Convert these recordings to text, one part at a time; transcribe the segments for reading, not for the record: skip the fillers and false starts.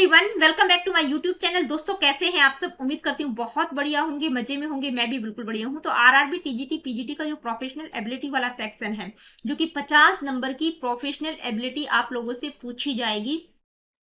Everyone, welcome back to my YouTube channel. दोस्तों कैसे हैं आप सब? उम्मीद करती हूँ बहुत बढ़िया होंगे, मजे में होंगे। मैं भी बिल्कुल बढ़िया हूँ। तो आरआरबी टीजीटी पीजीटी का जो प्रोफेशनल एबिलिटी वाला सेक्शन है, जो कि 50 नंबर की प्रोफेशनल एबिलिटी आप लोगों से पूछी जाएगी,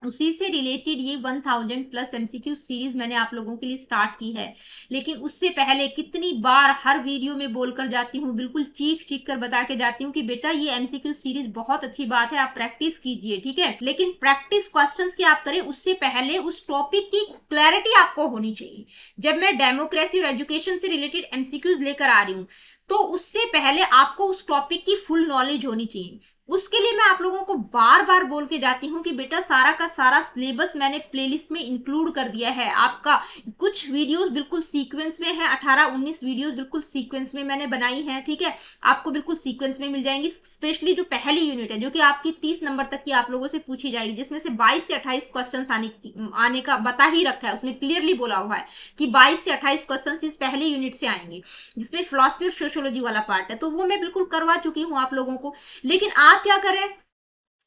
उसी से रिलेटेड ये 1000 प्लस एमसीक्यू सीरीज मैंने आप लोगों के लिए स्टार्ट की है। लेकिन उससे पहले कितनी बार हर वीडियो में बोलकर जाती हूँ, बिल्कुल चीख चीख कर बता के जाती हूँ कि बेटा ये एमसीक्यू सीरीज बहुत अच्छी बात है, आप प्रैक्टिस कीजिए, ठीक है। लेकिन प्रैक्टिस क्वेश्चंस की आप करें उससे पहले उस टॉपिक की क्लैरिटी आपको होनी चाहिए। जब मैं डेमोक्रेसी और एजुकेशन से रिलेटेड एमसीक्यूज लेकर आ रही हूँ, तो उससे पहले आपको उस टॉपिक की फुल नॉलेज होनी चाहिए। उसके लिए मैं आप लोगों को बार बार बोल के जाती हूँ कि बेटा सारा का सारा सिलेबस मैंने प्लेलिस्ट में इंक्लूड कर दिया है। आपका कुछ वीडियोस बिल्कुल सीक्वेंस में है, 18-19 वीडियोस बिल्कुल सीक्वेंस में मैंने बनाई है, ठीक है। आपको बिल्कुल सीक्वेंस में मिल जाएंगी। स्पेशली जो पहली यूनिट है, जो कि आपकी 30 नंबर तक की आप लोगों से पूछी जाएगी, जिसमें से 22 से 28 क्वेश्चन आने का बता ही रखा है, उसमें क्लियरली बोला हुआ है कि 22 से 28 क्वेश्चन इस पहली यूनिट से आएंगे, जिसमें फिलॉसफी और सोशियोलॉजी वाला पार्ट है। तो वो मैं बिल्कुल करवा चुकी हूँ आप लोगों को। लेकिन आप क्या करें,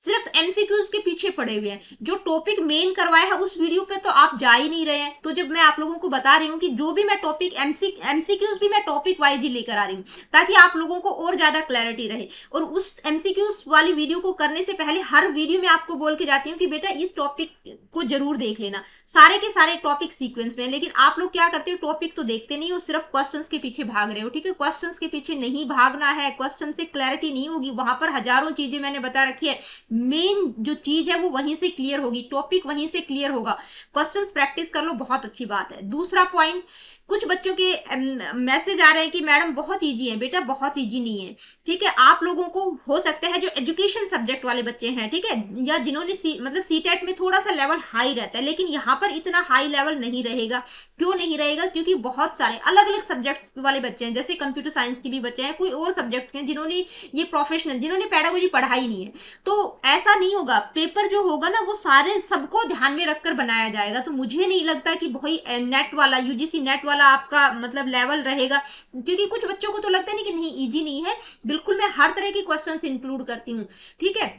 सिर्फ एमसीक्यूज के पीछे पड़े हुए हैं। जो टॉपिक मेन करवाया है उस वीडियो पे तो आप जा ही नहीं रहे हैं। तो जब मैं आप लोगों को बता रही हूँ कि जो भी मैं टॉपिक एमसीक्यूज भी मैं टॉपिक वाइज ही लेकर आ रही हूँ, ताकि आप लोगों को और ज्यादा क्लैरिटी रहे। और उस एमसीक्यूज वाली वीडियो को करने से पहले हर वीडियो में आपको बोल के जाती हूँ कि बेटा इस टॉपिक को जरूर देख लेना। सारे के सारे टॉपिक सीक्वेंस में। लेकिन आप लोग क्या करते हो, टॉपिक तो देखते नहीं हो, सिर्फ क्वेश्चंस के पीछे भाग रहे हो, ठीक है। क्वेश्चंस के पीछे नहीं भागना है, क्वेश्चन से क्लैरिटी नहीं होगी। वहां पर हजारों चीजें मैंने बता रखी है, मेन जो चीज है वो वहीं से क्लियर होगी, टॉपिक वहीं से क्लियर होगा। क्वेश्चंस प्रैक्टिस कर लो, बहुत अच्छी बात है। दूसरा पॉइंट, कुछ बच्चों के मैसेज आ रहे हैं कि मैडम बहुत इजी है। बेटा बहुत इजी नहीं है, ठीक है। आप लोगों को हो सकता है जो एजुकेशन सब्जेक्ट वाले बच्चे हैं, ठीक है, या जिन्होंने मतलब सीटेट में थोड़ा सा लेवल हाई रहता है, लेकिन यहाँ पर इतना हाई लेवल नहीं रहेगा। क्यों नहीं रहेगा? क्योंकि बहुत सारे अलग अलग सब्जेक्ट वाले बच्चे हैं, जैसे कंप्यूटर साइंस के भी बच्चे हैं, कोई और सब्जेक्ट हैं जिन्होंने ये प्रोफेशनल, जिन्होंने पेडागोजी पढ़ाई नहीं है। तो ऐसा नहीं होगा, पेपर जो होगा ना वो सारे सबको ध्यान में रखकर बनाया जाएगा। तो मुझे नहीं लगता कि भाई नेट वाला, यूजीसी नेट वाला आपका मतलब लेवल रहेगा, क्योंकि कुछ बच्चों को तो लगता है नहीं कि नहीं इजी नहीं है। बिल्कुल मैं हर तरह के क्वेश्चंस इंक्लूड करती हूँ, ठीक है।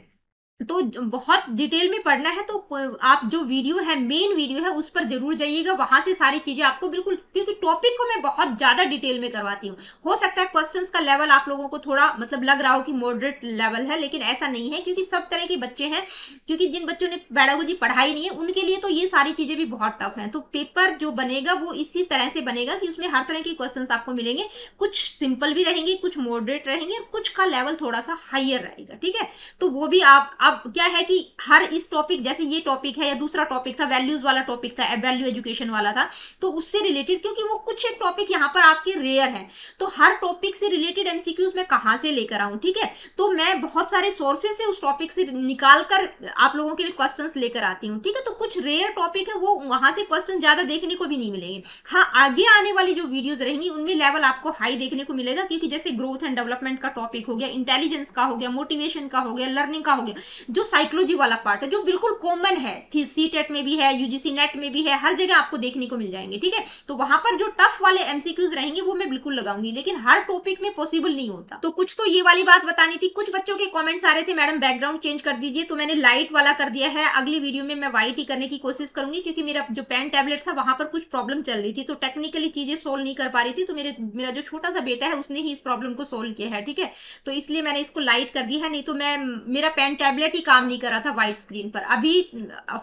तो बहुत डिटेल में पढ़ना है तो आप जो वीडियो है, मेन वीडियो है, उस पर जरूर जाइएगा। वहां से सारी चीजें आपको बिल्कुल, क्योंकि टॉपिक को मैं बहुत ज्यादा डिटेल में करवाती हूँ। हो सकता है क्वेश्चंस का लेवल आप लोगों को थोड़ा मतलब लग रहा हो कि मॉडरेट लेवल है, लेकिन ऐसा नहीं है, क्योंकि सब तरह के बच्चे हैं। क्योंकि जिन बच्चों ने पेडागोजी पढ़ाई नहीं है उनके लिए तो ये सारी चीजें भी बहुत टफ है। तो पेपर जो बनेगा वो इसी तरह से बनेगा कि उसमें हर तरह के क्वेश्चन आपको मिलेंगे। कुछ सिंपल भी रहेंगे, कुछ मॉडरेट रहेंगे, कुछ का लेवल थोड़ा सा हाइयर रहेगा, ठीक है। तो वो भी आप, अब क्या है कि हर इस टॉपिक, जैसे ये टॉपिक है या दूसरा टॉपिक था, वैल्यूज वाला टॉपिक था, वैल्यू एजुकेशन वाला था, तो उससे रिलेटेड, क्योंकि वो कुछ एक टॉपिक यहाँ पर आपके रेयर है, तो हर टॉपिक से रिलेटेड एमसीक्यूज मैं कहां से लेकर आऊं, ठीक है। तो मैं बहुत सारे सोर्सेज से उस टॉपिक से निकाल कर आप लोगों के लिए क्वेश्चंस लेकर आती हूँ, ठीक है। तो कुछ रेयर टॉपिक है, वो वहां से क्वेश्चन ज्यादा देखने को भी नहीं मिलेंगे। हाँ, आगे आने वाली जो वीडियोज रहेंगी उनमें लेवल आपको हाई देखने को मिलेगा, क्योंकि जैसे ग्रोथ एंड डेवलपमेंट का टॉपिक हो गया, इंटेलिजेंस का हो गया, मोटिवेशन का हो गया, लर्निंग का हो गया, जो साइकोलॉजी वाला पार्ट है, जो बिल्कुल कॉमन है, सीटेट में भी है, यूजीसी नेट में भी है, हर जगह आपको देखने को मिल जाएंगे, ठीक है। तो वहां पर जो टफ वाले एमसीक्यूज रहेंगे वो मैं बिल्कुल लगाऊंगी, लेकिन हर टॉपिक में पॉसिबल नहीं होता। तो कुछ तो ये वाली बात बतानी थी। कुछ बच्चों के कमेंट्स आ रहे थे मैडम बैकग्राउंड चेंज कर दीजिए, तो मैंने लाइट वाला कर दिया है। अगली वीडियो में मैं व्हाइट ही करने की कोशिश करूंगी, क्योंकि मेरा जो पेन टैबलेट था वहां पर कुछ प्रॉब्लम चल रही थी, तो टेक्निकली चीजें सोल्व नहीं कर पा रही थी। तो मेरा जो छोटा सा बेटा है उसने ही इस प्रॉब्लम को सोल्व किया है, ठीक है। तो इसलिए मैंने इसको लाइट कर दिया है, नहीं तो मेरा पेन टैबलेट ही काम नहीं कर रहा था व्हाइट स्क्रीन पर। अभी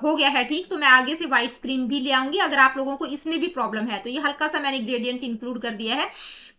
हो गया है ठीक, तो मैं आगे से व्हाइट स्क्रीन भी ले आऊंगी। अगर आप लोगों को इसमें भी प्रॉब्लम है तो ये हल्का सा मैंने ग्रेडियंट इंक्लूड कर दिया है,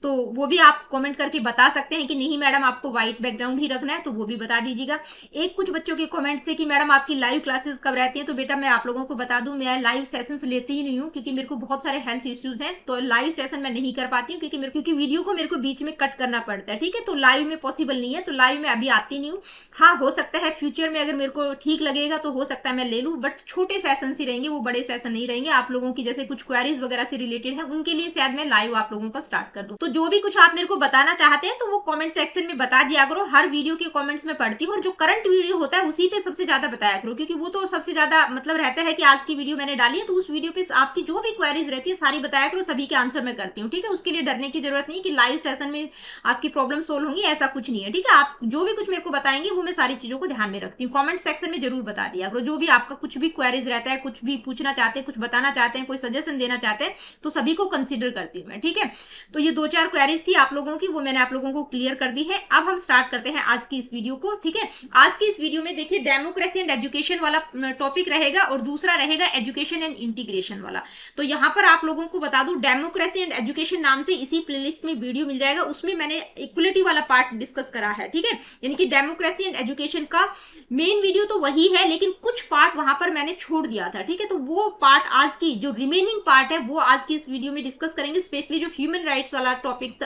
तो वो भी आप कमेंट करके बता सकते हैं कि नहीं मैडम आपको व्हाइट बैकग्राउंड ही रखना है, तो वो भी बता दीजिएगा। एक कुछ बच्चों के कमेंट्स थे कि मैडम आपकी लाइव क्लासेस कब रहती हैं, तो बेटा मैं आप लोगों को बता दूं, मैं लाइव सेशंस लेती ही नहीं हूँ, क्योंकि मेरे को बहुत सारे हेल्थ इश्यूज हैं, तो लाइव सेशन मैं नहीं कर पाती हूँ, क्योंकि वीडियो को मेरे को बीच में कट करना पड़ता है, ठीक है। तो लाइव में पॉसिबल नहीं है, तो लाइव में अभी आती नहीं हूँ। हाँ, हो सकता है फ्यूचर में अगर मेरे को ठीक लगेगा तो हो सकता है मैं ले लूँ, बट छोटे सेशन ही रहेंगे, वो बड़े सेशन नहीं रहेंगे। आप लोगों की जैसे कुछ क्वेरीज वगैरह से रिलेटेड है, उनके लिए शायद मैं लाइव आप लोगों का स्टार्ट कर दूं। तो जो भी कुछ आप मेरे को बताना चाहते हैं तो वो कमेंट सेक्शन में बता दिया करो। हर वीडियो के कमेंट्स में पढ़ती हूँ, और जो करंट वीडियो होता है उसी पे सबसे ज्यादा बताया करो, क्योंकि वो तो सबसे ज्यादा मतलब रहता है कि आज की वीडियो मैंने डाली है, तो उस वीडियो पे आपकी जो भी क्वेरीज रहती है सारी बताया करो, सभी के आंसर मैं करती हूँ, ठीक है। उसके लिए डरने की जरूरत नहीं कि लाइव सेशन में आपकी प्रॉब्लम सोल्व होंगी, ऐसा कुछ नहीं है, ठीक है। आप जो भी कुछ मेरे को बताएंगे वो मैं सारी चीजों को ध्यान में रखती हूँ। कमेंट सेक्शन में जरूर बता दिया करो, जो भी आपका कुछ भी क्वेरीज रहता है, कुछ भी पूछना चाहते हैं, कुछ बताना चाहते हैं, कोई सजेशन देना चाहते हैं, तो सभी को कंसिडर करती हूँ मैं, ठीक है। तो ये 2-4 क्वेरीज थी आप लोगों की, वो मैंने आप लोगों को क्लियर कर दी है। अब हम स्टार्ट करते हैं आज की इस वीडियो को, ठीक है। आज की इस वीडियो में देखिए डेमोक्रेसी एंड एजुकेशन वाला टॉपिक रहेगा और दूसरा रहेगा एजुकेशन एंड इंटीग्रेशन वाला। तो यहाँ पर आप लोगों को बता दूं, डेमोक्रेसी एंड एजुकेशन नाम से इसी प्लेलिस्ट में वीडियो मिल जाएगा, उसमें मैंने इक्वलिटी वाला पार्ट डिस्कस करा है, ठीक है। यानी कि डेमोक्रेसी एंड एजुकेशन का मेन वीडियो तो वही है, लेकिन कुछ पार्ट वहां पर मैंने छोड़ दिया था, ठीक है। तो वो पार्ट आज की जो रिमेनिंग पार्ट है वो आज की इस वीडियो में डिस्कस करेंगे। स्पेशली जो ह्यूमन राइट्स वाला टॉपिक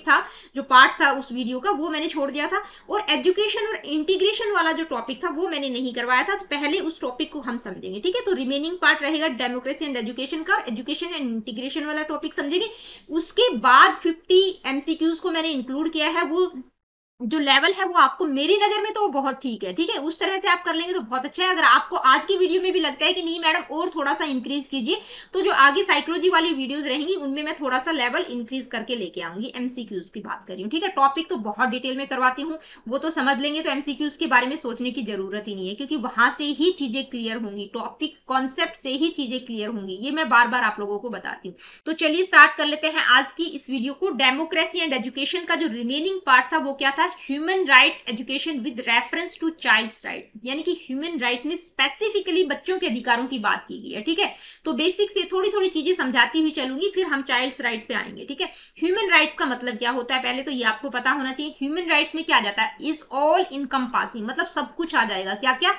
था, जो पार्ट था उस वीडियो का, वो मैंने छोड़ दिया था। और एजुकेशन और इंटीग्रेशन वाला जो टॉपिक था वो मैंने नहीं करवाया था, तो पहले उस टॉपिक को हम समझेंगे, ठीक है। तो रिमेनिंग पार्ट रहेगा डेमोक्रेसी एंड एजुकेशन का, एजुकेशन एंड इंटीग्रेशन वाला टॉपिक समझेंगे। उसके बाद 50 एमसीक्यूज को मैंने इंक्लूड किया है। वो जो लेवल है वो आपको मेरी नजर में तो बहुत ठीक है, ठीक है। उस तरह से आप कर लेंगे तो बहुत अच्छा है। अगर आपको आज की वीडियो में भी लगता है कि नहीं मैडम और थोड़ा सा इंक्रीज कीजिए, तो जो आगे साइकोलॉजी वाली वीडियोस रहेंगी उनमें मैं थोड़ा सा लेवल इंक्रीज करके लेके आऊंगी। एमसीक्यूज की बात कर रही हूँ, ठीक है। टॉपिक तो बहुत डिटेल में करवाती हूँ, वो तो समझ लेंगे, तो एमसीक्यूज के बारे में सोचने की जरूरत ही नहीं है, क्योंकि वहां से ही चीजें क्लियर होंगी, टॉपिक कॉन्सेप्ट से ही चीजें क्लियर होंगी, ये मैं बार बार आप लोगों को बताती हूँ। तो चलिए स्टार्ट कर लेते हैं आज की इस वीडियो को। डेमोक्रेसी एंड एजुकेशन का जो रिमेनिंग पार्ट था वो क्या था? Human rights education with reference to child's right, यानी कि ह्यूमन राइट्स में स्पेसिफिकली बच्चों के अधिकारों की बात की गई है, ठीक है। तो बेसिक से थोड़ी थोड़ी चीजें समझाती हुई चलूंगी, फिर हम चाइल्ड्स राइट पे आएंगे, ठीक है। ह्यूमन राइट्स का मतलब क्या होता है, पहले तो ये आपको पता होना चाहिए। ह्यूमन राइट्स में क्या आ जाता है? इज ऑल इनकम्पासिंग, मतलब सब कुछ आ जाएगा। क्या क्या?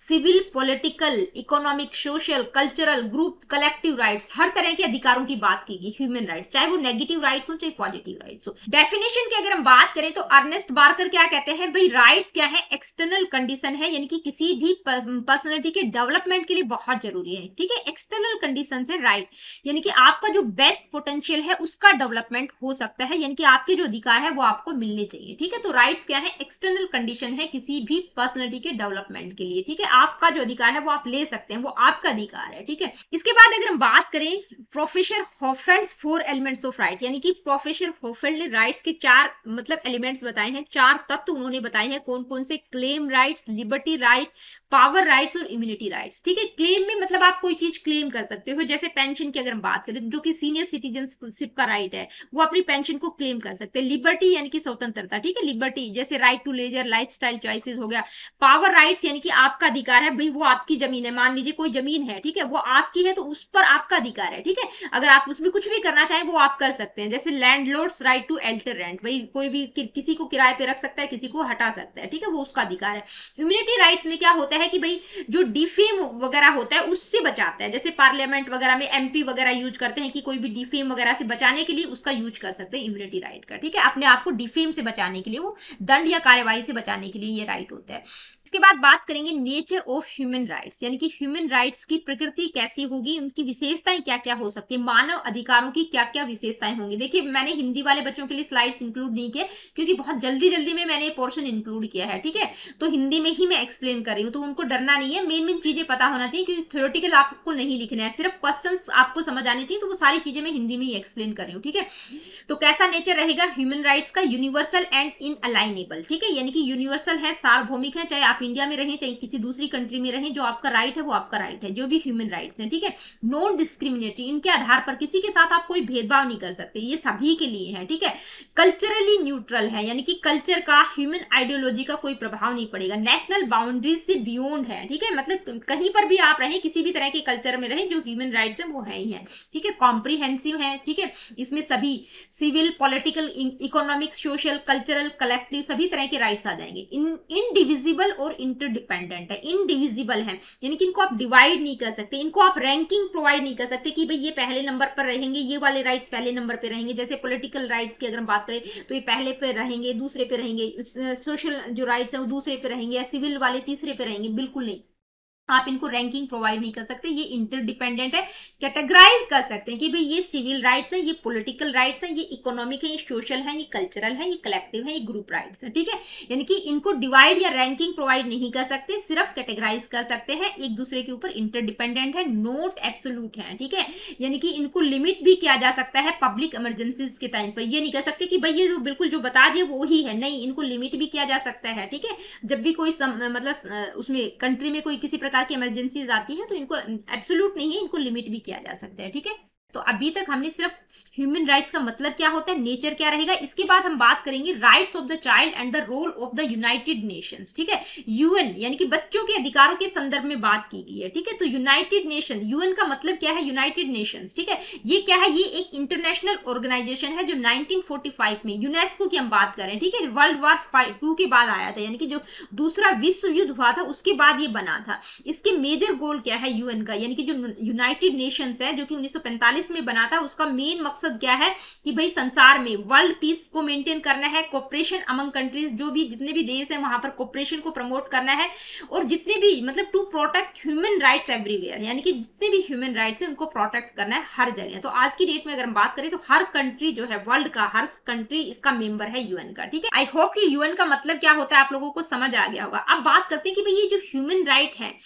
Civil, political, economic, social, cultural, group, collective rights, हर तरह के अधिकारों की बात की गई ह्यूमन राइट्स, चाहे वो नेगेटिव राइट्स हो चाहे पॉजिटिव राइट्स हो। डेफिनेशन की अगर हम बात करें तो अर्नेस्ट बार्कर क्या कहते हैं भाई, राइट्स क्या है? एक्सटर्नल कंडीशन है, यानी कि किसी भी पर्सनैलिटी के डेवलपमेंट के लिए बहुत जरूरी है, ठीक है। एक्सटर्नल कंडीशन है राइट, यानी कि आपका जो बेस्ट पोटेंशियल है उसका डेवलपमेंट हो सकता है, यानी कि आपके जो अधिकार है वो आपको मिलने चाहिए, ठीक है। तो राइट्स क्या है? एक्सटर्नल कंडीशन है किसी भी पर्सनैलिटी के डेवलपमेंट के लिए, ठीक है। आपका जो अधिकार है वो आप ले सकते हैं, वो आपका अधिकार है, ठीक है। इसके बाद अगर हम बात करें प्रोफेसर होफेल्स 4 एलिमेंट्स ऑफ राइट, यानी कि प्रोफेसर होफेल्ड ने राइट्स के 4 मतलब एलिमेंट्स बताए हैं, 4 तत्व उन्होंने बताए हैं। कौन कौन से? Claim rights, liberty right, power rights और इम्यूनिटी राइट्स, ठीक है। क्लेम में मतलब आप कोई चीज क्लेम कर सकते हो, जैसे पेंशन की अगर हम बात करें, जो कि सीनियर सिटीजनशिप का राइट है, वो अपनी पेंशन को क्लेम कर सकते हैं। लिबर्टी यानी कि स्वतंत्रता, ठीक है। लिबर्टी जैसे right to leisure, lifestyle choices हो गया। पावर राइट्स यानी कि आपका अधिकार है भाई, वो आपकी जमीन है, मान लीजिए कोई जमीन है, ठीक है, वो आपकी है तो उस पर आपका अधिकार है, ठीक है। अगर आप उसमें कुछ भी करना चाहें वो आप कर सकते हैं। जैसे landlords right to alter rent, भाई कोई भी किसी को किराए पे रख सकता है, किसी को हटा सकता है, ठीक है, वो उसका अधिकार है। इम्यूनिटी राइट्स में क्या होता है कि भाई जो डिफेम वगैरह होता है उससे बचाता है, जैसे पार्लियामेंट वगैरह में एमपी वगैरह यूज करते हैं कि कोई भी डिफेम वगैरह से बचाने के लिए उसका यूज कर सकते हैं इम्यूनिटी राइट का, ठीक है। अपने आप को डिफेम से बचाने के लिए, वो दंड या कार्यवाही से बचाने के लिए ये राइट होता है। इसके बाद बात करेंगे नेचर ऑफ ह्यूमन राइट्स, यानी कि ह्यूमन राइट्स की प्रकृति कैसी होगी, उनकी विशेषताएं क्या क्या हो सकती है, मानव अधिकारों की क्या क्या विशेषताएं होंगी। देखिए मैंने हिंदी वाले बच्चों के लिए स्लाइड्स इंक्लूड नहीं किए, क्योंकि बहुत जल्दी जल्दी में मैंने ये पोर्शन इंक्लूड किया है, ठीक है। तो हिंदी में ही मैं एक्सप्लेन कर रही हूँ, तो उनको डरना नहीं है, मेन मेन चीजें पता होना चाहिए, क्योंकि थ्योरेटिकल आपको नहीं लिखना है, सिर्फ क्वेश्चन आपको समझ आने चाहिए। तो वो सारी चीजें मैं हिंदी में ही एक्सप्लेन कर रही हूँ, ठीक है। तो कैसा नेचर रहेगा ह्यूमन राइट्स का? यूनिवर्सल एंड इनअलाइनेबल, ठीक है, यानी कि यूनिवर्सल है, सार्वभौमिक है, चाहे आप इंडिया में रहें चाहे किसी दूसरी कंट्री में रहें, जो आपका राइट है वो आपका राइट है, जो भी ह्यूमन राइट्स हैं, ठीक है। नॉन डिस्क्रिमिनेटरी, इनके आधार पर किसी के साथ आप कोई भेदभाव नहीं कर सकते, ये सभी के लिए है, ठीक है। कल्चरली न्यूट्रल है, यानी कि कल्चर का, ह्यूमन आइडियोलॉजी का कोई प्रभाव नहीं पड़ेगा। नेशनल बाउंड्रीज से बियॉन्ड है, ठीक है, मतलब कहीं पर भी आप रहें, किसी भी तरह के कल्चर में रहें, जो ह्यूमन राइट्स है वो है ही है, ठीक है। कॉम्प्रिहेंसिव है, ठीक है, इसमें सभी civil, political, economic, social, cultural, collective सभी तरह के राइट्स आ जाएंगे। इनडिविजिबल और इंटरडिपेंडेंट है, इनडिविजिबल है, यानी कि इनको आप डिवाइड नहीं कर सकते, इनको आप रैंकिंग प्रोवाइड नहीं कर सकते कि भाई ये पहले नंबर पर रहेंगे, ये वाले राइट्स पहले नंबर पे रहेंगे। जैसे पॉलिटिकल राइट्स की अगर हम बात करें तो ये पहले पे रहेंगे, दूसरे पे रहेंगे, सोशल जो राइट्स है वो दूसरे पे रहेंगे, या सिविल वाले तीसरे पे रहेंगे, बिल्कुल नहीं। आप इनको रैंकिंग प्रोवाइड नहीं कर सकते, ये इंटरडिपेंडेंट है। कैटेगराइज कर सकते हैं कि भाई ये सिविल राइट्स है, ये पॉलिटिकल राइट्स है, ये इकोनॉमिक है, ये सोशल है, ये कल्चरल है, ये कलेक्टिव है, ये ग्रुप राइट्स है, ठीक है। यानी कि इनको डिवाइड या रैंकिंग प्रोवाइड नहीं कर सकते, सिर्फ कैटेगराइज कर सकते हैं, एक दूसरे के ऊपर इंटरडिपेंडेंट है, नोट एब्सोल्यूट है, ठीक है। यानी कि इनको लिमिट भी किया जा सकता है पब्लिक इमरजेंसीज के टाइम पर, ये नहीं कह सकते कि भाई ये जो बिल्कुल जो बता दिए वो ही है, नहीं, इनको लिमिट भी किया जा सकता है, ठीक है। जब भी कोई मतलब उसमें कंट्री में कोई किसी प्रकार की इमरजेंसीज आती है तो इनको एब्सोल्यूट नहीं है, इनको लिमिट भी किया जा सकता है, ठीक है। तो अभी तक हमने सिर्फ ह्यूमन राइट्स का मतलब क्या होता है, नेचर क्या रहेगा, इसके बाद हम बात करेंगे rights of the child and the role of the United Nations, ठीक है। यूएन यानी कि बच्चों के अधिकारों के संदर्भ में बात की गई है, ठीक है। तो यूनाइटेड नेशन, यूएन का मतलब क्या है, यूनाइटेड नेशंस, ठीक है। ये क्या है, ये एक इंटरनेशनल ऑर्गेनाइजेशन है जो 1945 में, यूनेस्को की हम बात करें, ठीक है, वर्ल्ड वॉर 2 के बाद आया था, यानी कि जो दूसरा विश्व युद्ध हुआ था उसके बाद ये बना था। इसके मेजर गोल क्या है यूएन का, यानी कि जो यूनाइटेड नेशंस है जो कि 1945 में बना था, उसका मेन मकसद क्या है कि भाई संसार में वर्ल्ड पीस को मेंटेन करना है, कोऑपरेशन अमंग कंट्रीज, जो भी जितने भी देश हैं वहां पर कोऑपरेशन को प्रमोट करना है, और जितने भी मतलब to protect human rights everywhere, यानी कि जितने भी ह्यूमन राइट्स है उनको प्रोटेक्ट करना है हर जगह। तो आज की डेट में अगर हम बात करें तो हर कंट्री जो है, वर्ल्ड का हर कंट्री इसका मेंबर है यूएन का, ठीक है। आई होप कि यूएन का मतलब क्या होता है आप लोगों को समझ आ गया होगा। अब बात करते हैं कि भाई ये जो ह्यूमन राइट है,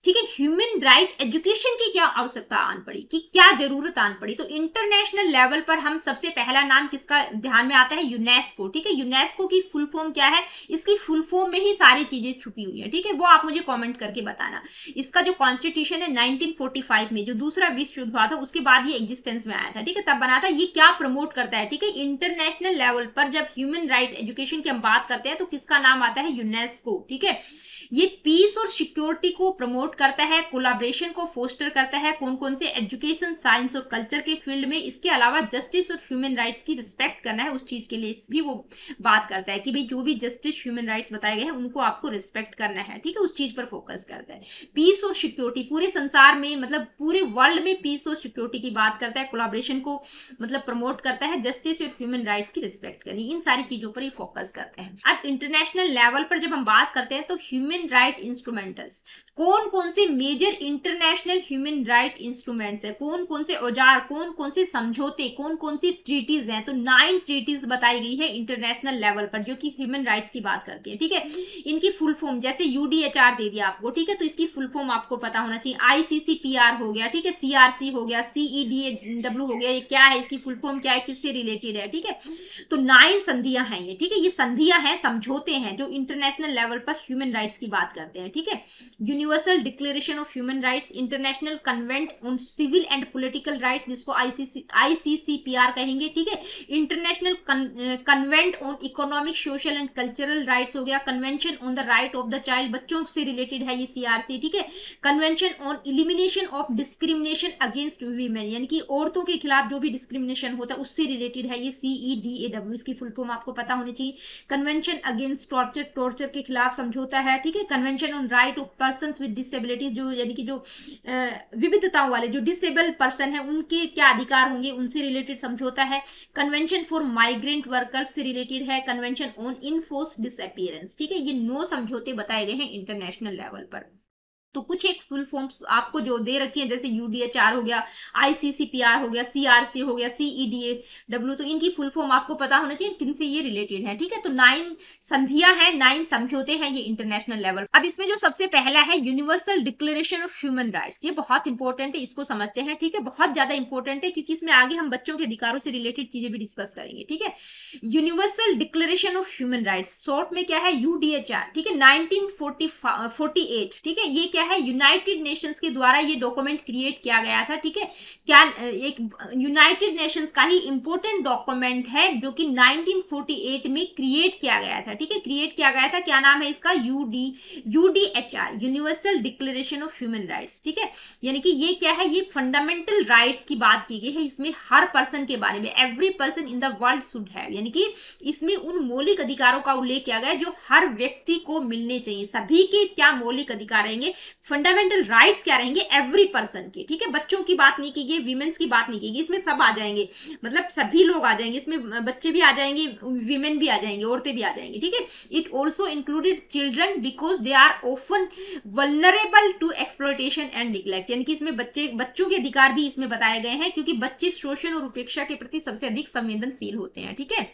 ठीक है, ह्यूमन राइट एजुकेशन की क्या आवश्यकता आन पड़ी, कि क्या जरूरत आन पड़ी। तो इंटरनेशनल लेवल पर हम सबसे पहला नाम किसका ध्यान में आता है, यूनेस्को, ठीक है। यूनेस्को की फुल फॉर्म क्या है, इसकी फुल फॉर्म में ही सारी चीजें छुपी हुई है, ठीक है, वो आप मुझे कमेंट करके बताना। इसका जो कॉन्स्टिट्यूशन है 1945 में, जो दूसरा विश्व युद्ध हुआ था उसके बाद ये एग्जिस्टेंस में आया था, ठीक है, तब बना था। ये क्या प्रमोट करता है, ठीक है, इंटरनेशनल लेवल पर जब ह्यूमन राइट एजुकेशन की हम बात करते हैं तो किसका नाम आता है, यूनेस्को, ठीक है। ये पीस और सिक्योरिटी को प्रमोट करता है, कोलैबोरेशन को फोस्टर करता है, कौन कौन से एजुकेशन, साइंस और कल्चर के फील्ड में। इसके अलावा जस्टिस और ह्यूमन राइट्स की रिस्पेक्ट करना है, उस चीज के लिए भी वो बात करता है कि भाई जो भी जस्टिस ह्यूमन राइट्स बताए गए हैं उनको आपको रिस्पेक्ट करना है, ठीक है, उस चीज पर फोकस करता है। पीस और सिक्योरिटी, पूरे संसार में मतलब पूरे वर्ल्ड में पीस और सिक्योरिटी की बात करता है, कोलैबोरेशन को मतलब प्रमोट करता है, जस्टिस और ह्यूमन राइट्स की रिस्पेक्ट करनी, इन सारी चीजों पर ही फोकस करते हैं। अब इंटरनेशनल लेवल पर जब हम बात करते हैं तो ह्यूमन राइट इंस्ट्रूमेंट्स, कौन कौन से major international human right instruments है, कौन कौन से औजार, कौन कौन से समझौते, कौन कौन सी ट्रीटीज हैं। तो 9 ट्रीटीज बताई गई है इंटरनेशनल लेवल पर जो कि ह्यूमन राइट्स की बात करती है, ठीक है। इनकी फुल फॉर्म जैसे यूडीएचआर दे दिया आपको, ठीक है, तो इसकी फुल फॉर्म आपको पता होना चाहिए। आईसीसीपीआर हो गया, ठीक है, सीआरसी हो गया, सीईडीडब्ल्यू हो गया, ये क्या है, इसकी फुल फॉर्म क्या है, किससे रिलेटेड है, ठीक है। तो 9 संधियां हैं ये, ठीक है, ये संधियां हैं, समझौते हैं जो इंटरनेशनल लेवल पर ह्यूमन राइट्स की बात करते हैं, ठीक है। Universal declaration of human rights, international covenant on civil and political rights जिसको आईसीसीपीआर कहेंगे, ठीक है। International covenant on economic, social and cultural rights हो गया। Convention on the right of the child, बच्चों से रिलेटेड है ये सीआरसी, ठीक है। Convention on elimination of discrimination against women, यानी कि औरतों के खिलाफ जो भी डिस्क्रिमिनेशन होता है उससे रिलेटेड है ये सीईडीएडब्ल्यू, इसकी फुल फॉर्म आपको पता होनी चाहिए। कन्वेंशन अगेंस्ट टॉर्चर, टॉर्चर के खिलाफ समझौता है, ठीक है। Convention on right of persons with disabilities, जो यानी कि जो विविधताओं वाले जो डिसेबल पर्सन है उनके क्या अधिकार होंगे, उनसे रिलेटेड समझौता है। कन्वेंशन फॉर माइग्रेंट वर्कर्स से रिलेटेड है। कन्वेंशन ऑन इनफोर्स्ड डिसअपीयरेंस, ठीक है। ये 9 समझौते बताए गए हैं इंटरनेशनल लेवल पर। तो कुछ एक फुल फॉर्म्स आपको जो दे रखी है जैसे यूडीएचआर हो गया, आईसीसीपीआर हो गया, सीआरसी हो गया, सीईडीडब्ल्यू, तो इनकी फुल फॉर्म आपको पता होना चाहिए किनसे ये रिलेटेड है, ठीक है। तो 9 संधियां हैं, 9 समझौते हैं ये इंटरनेशनल लेवल। अब इसमें जो सबसे पहला है universal declaration of human rights, ये बहुत इंपॉर्टेंट है, इसको समझते हैं, ठीक है, बहुत ज्यादा इंपॉर्टेंट है क्योंकि इसमें आगे हम बच्चों के अधिकारों से रिलेटेड चीजें भी डिस्कस करेंगे, ठीक है। Universal declaration of human rights, short में क्या है, यूडीएचआर, ठीक है, 1948, ठीक है। ये क्या है, यूनाइटेड नेशंस के द्वारा ये डॉक्यूमेंट क्रिएट किया गया था, ठीक है। क्या एक यूनाइटेड नेशंस का ही इंपॉर्टेंट डॉक्यूमेंट है जो कि 1948 में क्रिएट किया गया था, ठीक है, क्रिएट किया गया था। क्या नाम है इसका, UDHR, universal declaration of human rights, ठीक है। यानी कि ये क्या है, ये फंडामेंटल राइट्स की बात की गई है, इसमें हर पर्सन के बारे में, every person in the world should have, यानी कि इसमें उन मौलिक अधिकारों का उल्लेख किया गया जो हर व्यक्ति को मिलने चाहिए। सभी के क्या मौलिक अधिकार रहेंगे, फंडामेंटल राइट्स क्या रहेंगे, एवरी पर्सन के, ठीक है। बच्चों की बात नहीं की गई, वीमेन्स की बात नहीं की गई, इसमें सब आ जाएंगे, मतलब सभी लोग आ जाएंगे, इसमें बच्चे भी आ जाएंगे, वीमेन भी आ जाएंगे, औरतें भी आ जाएंगी, ठीक है। It also included children because they are often vulnerable to exploitation and neglect, यानी कि इसमें बच्चों के अधिकार भी इसमें बताए गए हैं, क्योंकि बच्चे शोषण और उपेक्षा के प्रति सबसे अधिक संवेदनशील होते हैं, ठीक है।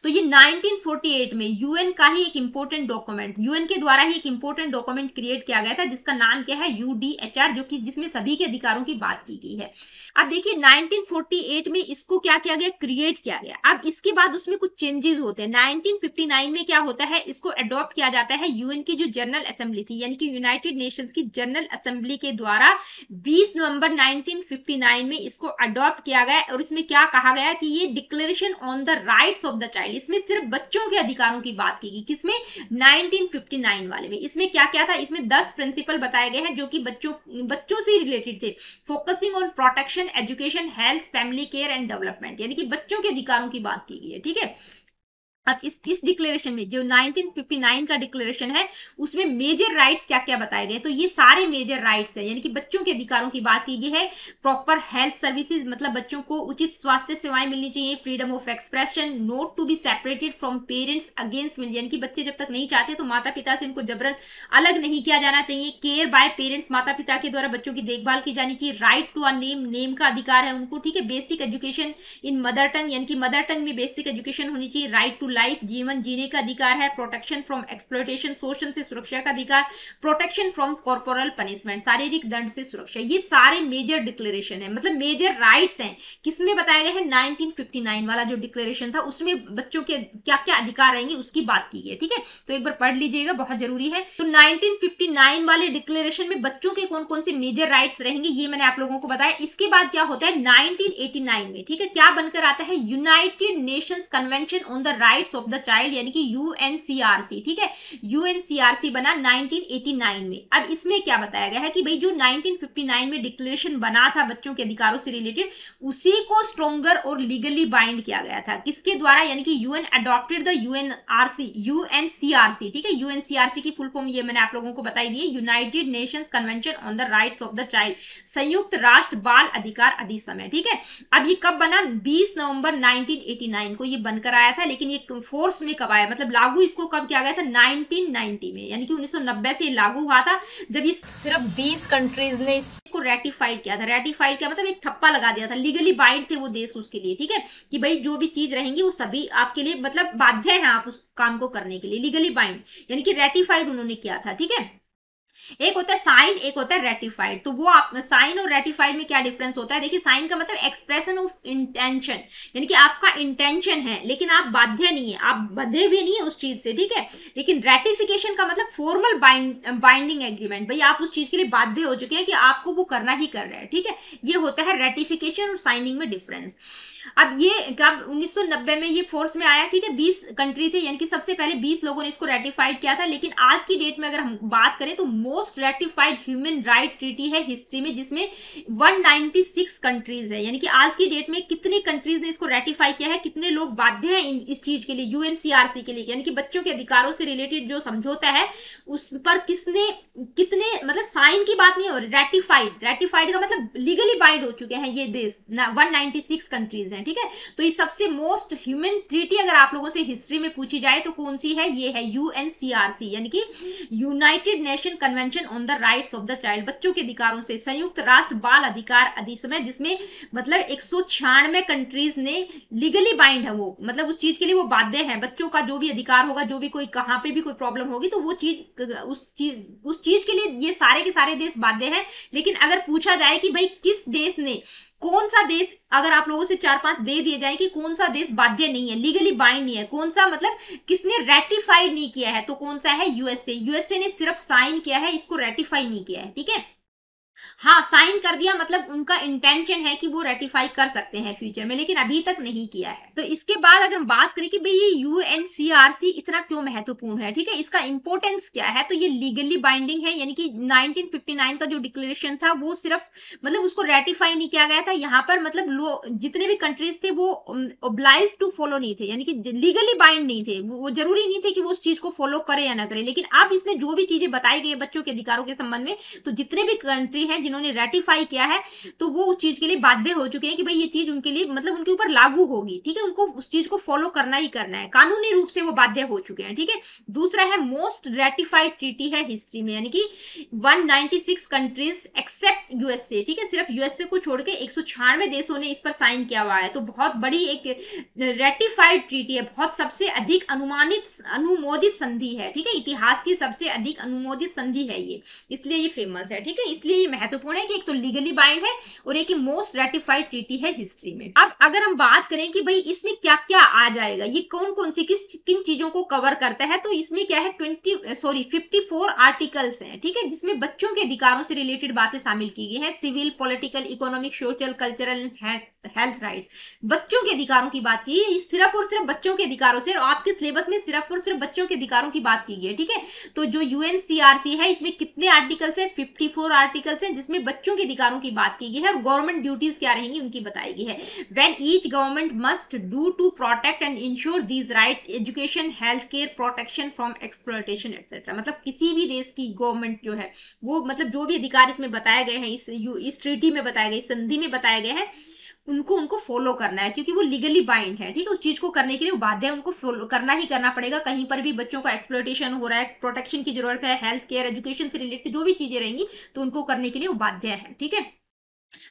तो ये 1948 में यूएन का ही एक इंपॉर्टेंट डॉक्यूमेंट, यूएन के द्वारा ही एक इंपॉर्टेंट डॉक्यूमेंट क्रिएट किया गया था, जिसका नाम क्या है, यूडीएचआर, जो कि जिसमें सभी के अधिकारों की बात की गई है। अब देखिए 1948 में इसको क्या किया गया, क्रिएट किया गया। अब इसके बाद उसमें कुछ चेंजेस होते हैं। 1959 में क्या होता है, इसको अडॉप्ट किया जाता है यूएन की जो जनरल असेंबली थी, यानी कि यूनाइटेड नेशंस की जनरल असेंबली के द्वारा 20 नवंबर 1959 में इसको अडॉप्ट किया गया। और इसमें क्या कहा गया कि ये declaration on the rights of the child, इसमें सिर्फ बच्चों के अधिकारों की बात की गई, किसमें, 1959 वाले में। इसमें क्या क्या था, इसमें 10 प्रिंसिपल बताए गए हैं जो कि बच्चों से रिलेटेड थे। Focusing on protection, education, health, family care and development, यानी कि बच्चों के अधिकारों की बात की गई है, ठीक है। अब इस डिक्लेरेशन में जो 1959 का डिक्लेरेशन है, उसमें मेजर राइट्स क्या क्या बताए गए, तो ये सारे मेजर राइट्स हैं, यानी कि बच्चों के अधिकारों की बात की गई है। प्रॉपर हेल्थ सर्विसेज, मतलब बच्चों को उचित स्वास्थ्य सेवाएं मिलनी चाहिए। Freedom of expression, not to be separated from parents against will, यानी कि बच्चे जब तक नहीं चाहते तो माता पिता से उनको जबरन अलग नहीं किया जाना चाहिए। केयर बाय पेरेंट्स, माता पिता के द्वारा बच्चों की देखभाल की जानी चाहिए। Right to a name, name का अधिकार है उनको, ठीक है। Basic education in mother tongue, यानी कि मदर टंग में बेसिक एजुकेशन होनी चाहिए। राइट टू लाइफ, जीवन जीने का अधिकार है। प्रोटेक्शन फ्रॉम एक्सप्लॉयटेशन, शोषण से सुरक्षा का अधिकार। प्रोटेक्शन फ्रॉम कॉर्पोरल पनिशमेंट, शारीरिक दंड से सुरक्षा। ये सारे मेजर डिक्लेरेशन है, मतलब मेजर राइट्स हैं। किसमें बताया गया है, 1959 वाला जो डिक्लेरेशन था, उसमें बच्चों के क्या क्या अधिकार रहेंगे उसकी बात की गई, ठीक है। तो एक बार पढ़ लीजिएगा, बहुत जरूरी है। तो 1959 वाले डिक्लेरेशन में बच्चों के कौन कौन से मेजर राइट्स रहेंगे, ये मैंने आप लोगों को बताया। इसके बाद क्या होता है 1989 में, ठीक है, क्या बनकर आता है, United Nations convention on the rights of the child, यानी कि यूएनसीआरसी, ठीक है। यूएनसीआरसी बना 1989 में। अब इसमें क्या बताया गया है कि भाई जो 1959 में डिक्लेरेशन बना था बच्चों के अधिकारों से रिलेटेड, उसी को स्ट्रॉन्गर और लीगली बाइंड किया गया था। किसके द्वारा, यानी कि यूएन अडॉप्टेड द यूएनसीआरसी, ठीक है। यूएनसीआरसी की फुल फॉर्म ये मैंने आप लोगों को बताई दी है, United Nations convention on the rights of the child, संयुक्त राष्ट्र बाल अधिकार अधिसमय, ठीक है। अब ये कब बना, 20 नवंबर 1989 को ये बनकर आया था। लेकिन ये फोर्स में कब आया, मतलब लागू इसको कब किया गया था, 1990 में, यानी कि 1990 से लागू हुआ था, जब ये सिर्फ 20 कंट्रीज ने इसको रेटिफाइड किया था। रेटिफाइड किया मतलब एक ठप्पा लगा दिया था, लीगली बाइंड थे वो देश उसके लिए, ठीक है, कि भाई जो भी चीज रहेंगी वो सभी आपके लिए मतलब बाध्य है आप उस काम को करने के लिए, लीगली बाइंड, यानी कि रेटिफाइड उन्होंने किया था, ठीक है। एक होता है साइन, एक होता है रेटिफाइड। तो वो आप साइन और रेटिफाइड में क्या डिफरेंस होता है, देखिए साइन का मतलब एक्सप्रेशन ऑफ इंटेंशन, यानी कि आपका इंटेंशन है लेकिन आप बाध्य नहीं है, आप बंधे भी नहीं है उस चीज से, ठीक है। लेकिन रेटिफिकेशन का मतलब फॉर्मल बाइंडिंग एग्रीमेंट, भाई आप उस चीज के लिए बाध्य हो चुके हैं कि आपको वो करना ही कर रहे हैं, ठीक है। ये होता है रेटिफिकेशन और साइनिंग में डिफरेंस। अब ये कब 1990 में ये फोर्स में आया, ठीक है। 20 कंट्री थे, यानी कि सबसे पहले 20 लोगों ने इसको रेटिफाइड किया था। लेकिन आज की डेट में अगर हम बात करें तो most ratified human right treaty है हिस्ट्री में, जिसमें 196 कंट्रीज है, यानी कि आज की डेट में कितनी कंट्रीज ने इसको रेटिफाई किया है, कितने लोग बाध्य हैं इस चीज के लिए, यूएनसीआरसी के लिए, यानी कि बच्चों के अधिकारों से रिलेटेड जो समझौता है उस पर किसने कितने, मतलब साइन की बात नहीं हो, रेटिफाइड का मतलब लीगली बाइंड हो चुके हैं ये देश, 196 कंट्रीज हैं, ठीक है। तो ये सबसे मोस्ट ह्यूमन ट्रीटी अगर आप लोगों से हिस्ट्री में पूछी जाए तो कौन सी है, ये है यूएनसीआरसी, यानी कि United nation convention on the rights of the child, बच्चों के अधिकारों से संयुक्त राष्ट्र बाल अधिकार अधिसमय, जिसमें मतलब 196 कंट्रीज ने लीगली बाइंड है वो, मतलब उस चीज के लिए वो बाध्य है, बच्चों का जो भी अधिकार होगा, जो भी कोई कहां पे भी कोई प्रॉब्लम होगी तो वो चीज उस चीज के लिए ये सारे के सारे देश बाध्य हैं। लेकिन अगर पूछा जाए कि भाई किस देश ने, कौन सा देश, अगर आप लोगों से 4-5 दे दिए जाए कि कौन सा देश बाध्य नहीं है, लीगली बाइंड नहीं है, कौन सा मतलब किसने रेटिफाइड नहीं किया है, तो कौन सा है, यूएसए। यूएसए ने सिर्फ साइन किया है, इसको रेटिफाई नहीं किया है, ठीक है। हाँ, साइन कर दिया, मतलब उनका इंटेंशन है कि वो रेटिफाई कर सकते हैं फ्यूचर में, लेकिन अभी तक नहीं किया है। तो इसके बाद अगर हम बात करें कि भाई ये यूएनसीआरसी इतना क्यों महत्वपूर्ण है, ठीक है, इसका इंपॉर्टेंस क्या है, तो ये लीगली बाइंडिंग है, यानी कि 1959 का जो डिक्लेरेशन था वो सिर्फ मतलब उसको रेटिफाई नहीं किया गया था यहाँ पर, मतलब जितने भी कंट्रीज थे वो ओब्लाइज टू फॉलो नहीं थे, यानी कि लीगली बाइंड नहीं थे, वो जरूरी नहीं थे कि वो उस चीज को फॉलो करे या ना करे। लेकिन अब इसमें जो भी चीजें बताई गई है बच्चों के अधिकारों के संबंध में, तो जितने भी कंट्री हैं जिन्होंने रेटिफाई किया है तो वो उस चीज के लिए बाध्य हो चुके हैं कि भाई ये चीज उनके लिए मतलब उनके ऊपर लागू होगी, ठीक है, उनको उस चीज को फॉलो करना ही करना है, कानूनी रूप से वो बाध्य हो चुके हैं, ठीक है। दूसरा है मोस्ट रेटिफाइड ट्रीटी है हिस्ट्री में, यानी कि 196 कंट्रीज एक्सेप्ट यूएसए, ठीक है, सिर्फ यूएसए को छोड़ के 196 देशों ने इस पर साइन किया हुआ है। तो बहुत बड़ी एक रेटिफाइड ट्रीटी है, बहुत सबसे अधिक अनुमोदित संधि है, ठीक है, इतिहास की सबसे अधिक अनुमोदित संधि है ये, इसलिए ये फेमस है, ठीक है, इसलिए ये महत्वपूर्ण है कि एक तो लीगली बाइंड है और एक मोस्ट रेटिफाइड ट्रीटी है हिस्ट्री में। अब अगर हम बात करें कि भाई इसमें क्या क्या आ जाएगा, ये कौन कौन सी किन चीजों को कवर करता है, तो इसमें क्या है 54 आर्टिकल्स हैं, ठीक है, जिसमें बच्चों के अधिकारों से रिलेटेड बातें शामिल की गई है, civil, political, economic, social, cultural, health rights, बच्चों के अधिकारों की बात की है, सिर्फ और सिर्फ बच्चों के अधिकारों से, और आपके सिलेबस में सिर्फ और सिर्फ बच्चों के अधिकारों की बात की गई है, ठीक है। तो जो यूएनसीआरसी है इसमें कितने आर्टिकल्स हैं, 54 आर्टिकल्स हैं, जिसमें बच्चों के अधिकारों की बात की गई है और गवर्नमेंट ड्यूटीज क्या रहेंगी उनकी बताई गई है। When each government must do to protect and ensure these rights, education, health care, protection from exploitation etcetera, मतलब किसी भी देश की गवर्नमेंट जो है वो मतलब जो भी अधिकार इसमें बताए गए हैं, इस ट्रीटी में बताए गए, संधि में बताए गए हैं, उनको उनको फॉलो करना है, क्योंकि वो लीगली बाइंड है, ठीक है, उस चीज को करने के लिए वो बाध्य है, उनको फॉलो करना ही करना पड़ेगा। कहीं पर भी बच्चों का एक्सप्लॉयटेशन हो रहा है, प्रोटेक्शन की जरूरत है, हेल्थ केयर, एजुकेशन से रिलेटेड जो भी चीजें रहेंगी तो उनको करने के लिए वो बाध्य है, ठीक है।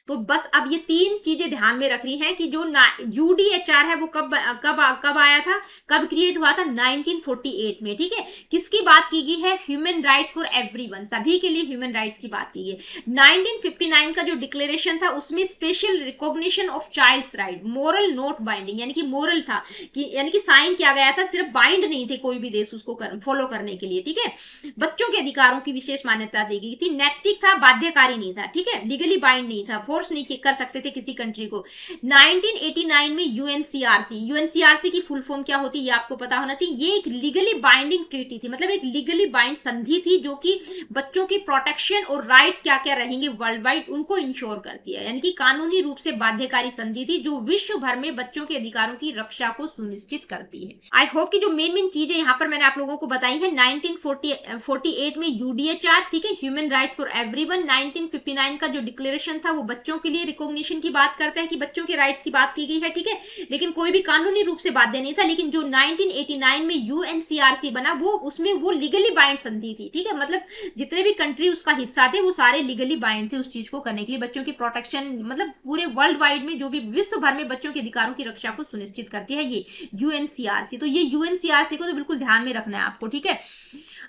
तो बस अब ये तीन चीजें ध्यान में रखनी है कि जो यूडीएचआर है वो कब आया था, कब क्रिएट हुआ था, 1948 में, ठीक है। किसकी बात की गई है, ह्यूमन राइट्स फॉर एवरीवन, सभी के लिए ह्यूमन राइट्स की बात की गई। 1959 का जो डिक्लेरेशन था उसमें special recognition of child's right, moral not binding, यानी कि मोरल था कि यानी कि साइन किया गया था, सिर्फ बाइंड नहीं थे कोई भी देश उसको फॉलो करने के लिए, ठीक है। बच्चों के अधिकारों की विशेष मान्यता दी गई थी, नैतिक था, बाध्यकारी नहीं था, ठीक है, लीगली बाइंड नहीं था, फोर्स नहीं कर सकते थे किसी कंट्री को। 1989 में यूएनसीआरसी की फुल फॉर्म क्या होती है ये आपको पता होना चाहिए। ये एक लीगली बाइंडिंग ट्रीटी थी, मतलब एक लीगली बाइंड संधि थी जो कि बच्चों की प्रोटेक्शन और राइट्स क्या क्या रहेंगे वर्ल्ड वाइड उनको इंश्योर करती है, यानी कि कानूनी रूप से बाध्यकारी संधि थी जो विश्व भर में बच्चों के अधिकारों की रक्षा को सुनिश्चित करती है। आई होप कि जो मेन चीजें यहाँ पर मैंने आप लोगों को बताई है, 1948 में यूडीएचआर, ठीक है, ह्यूमन राइट्स फॉर एवरीवन। 1959 का जो डिक्लेरेशन था वो बच्चों के लिए रिकॉग्निशन की बात करता है कि बच्चों के राइट्स की बात की गई है, ठीक है, लेकिन कोई भी कानूनी रूप से बाध्य नहीं था। लेकिन जो 1989 में यूएनसीआरसी बना वो उसमें वो लीगली बाइंड संधि थी, ठीक है, मतलब जितने भी कंट्री उसका हिस्सा थे वो सारे लीगली बाइंड थे उस चीज को करने के लिए, बच्चों की प्रोटेक्शन, मतलब पूरे वर्ल्ड वाइड में जो भी विश्व भर में बच्चों के अधिकारों की रक्षा को सुनिश्चित करती है ये यूएनसीआरसी। तो ये यूएनसीआरसी को तो बिल्कुल ध्यान में रखना है आपको, ठीक है।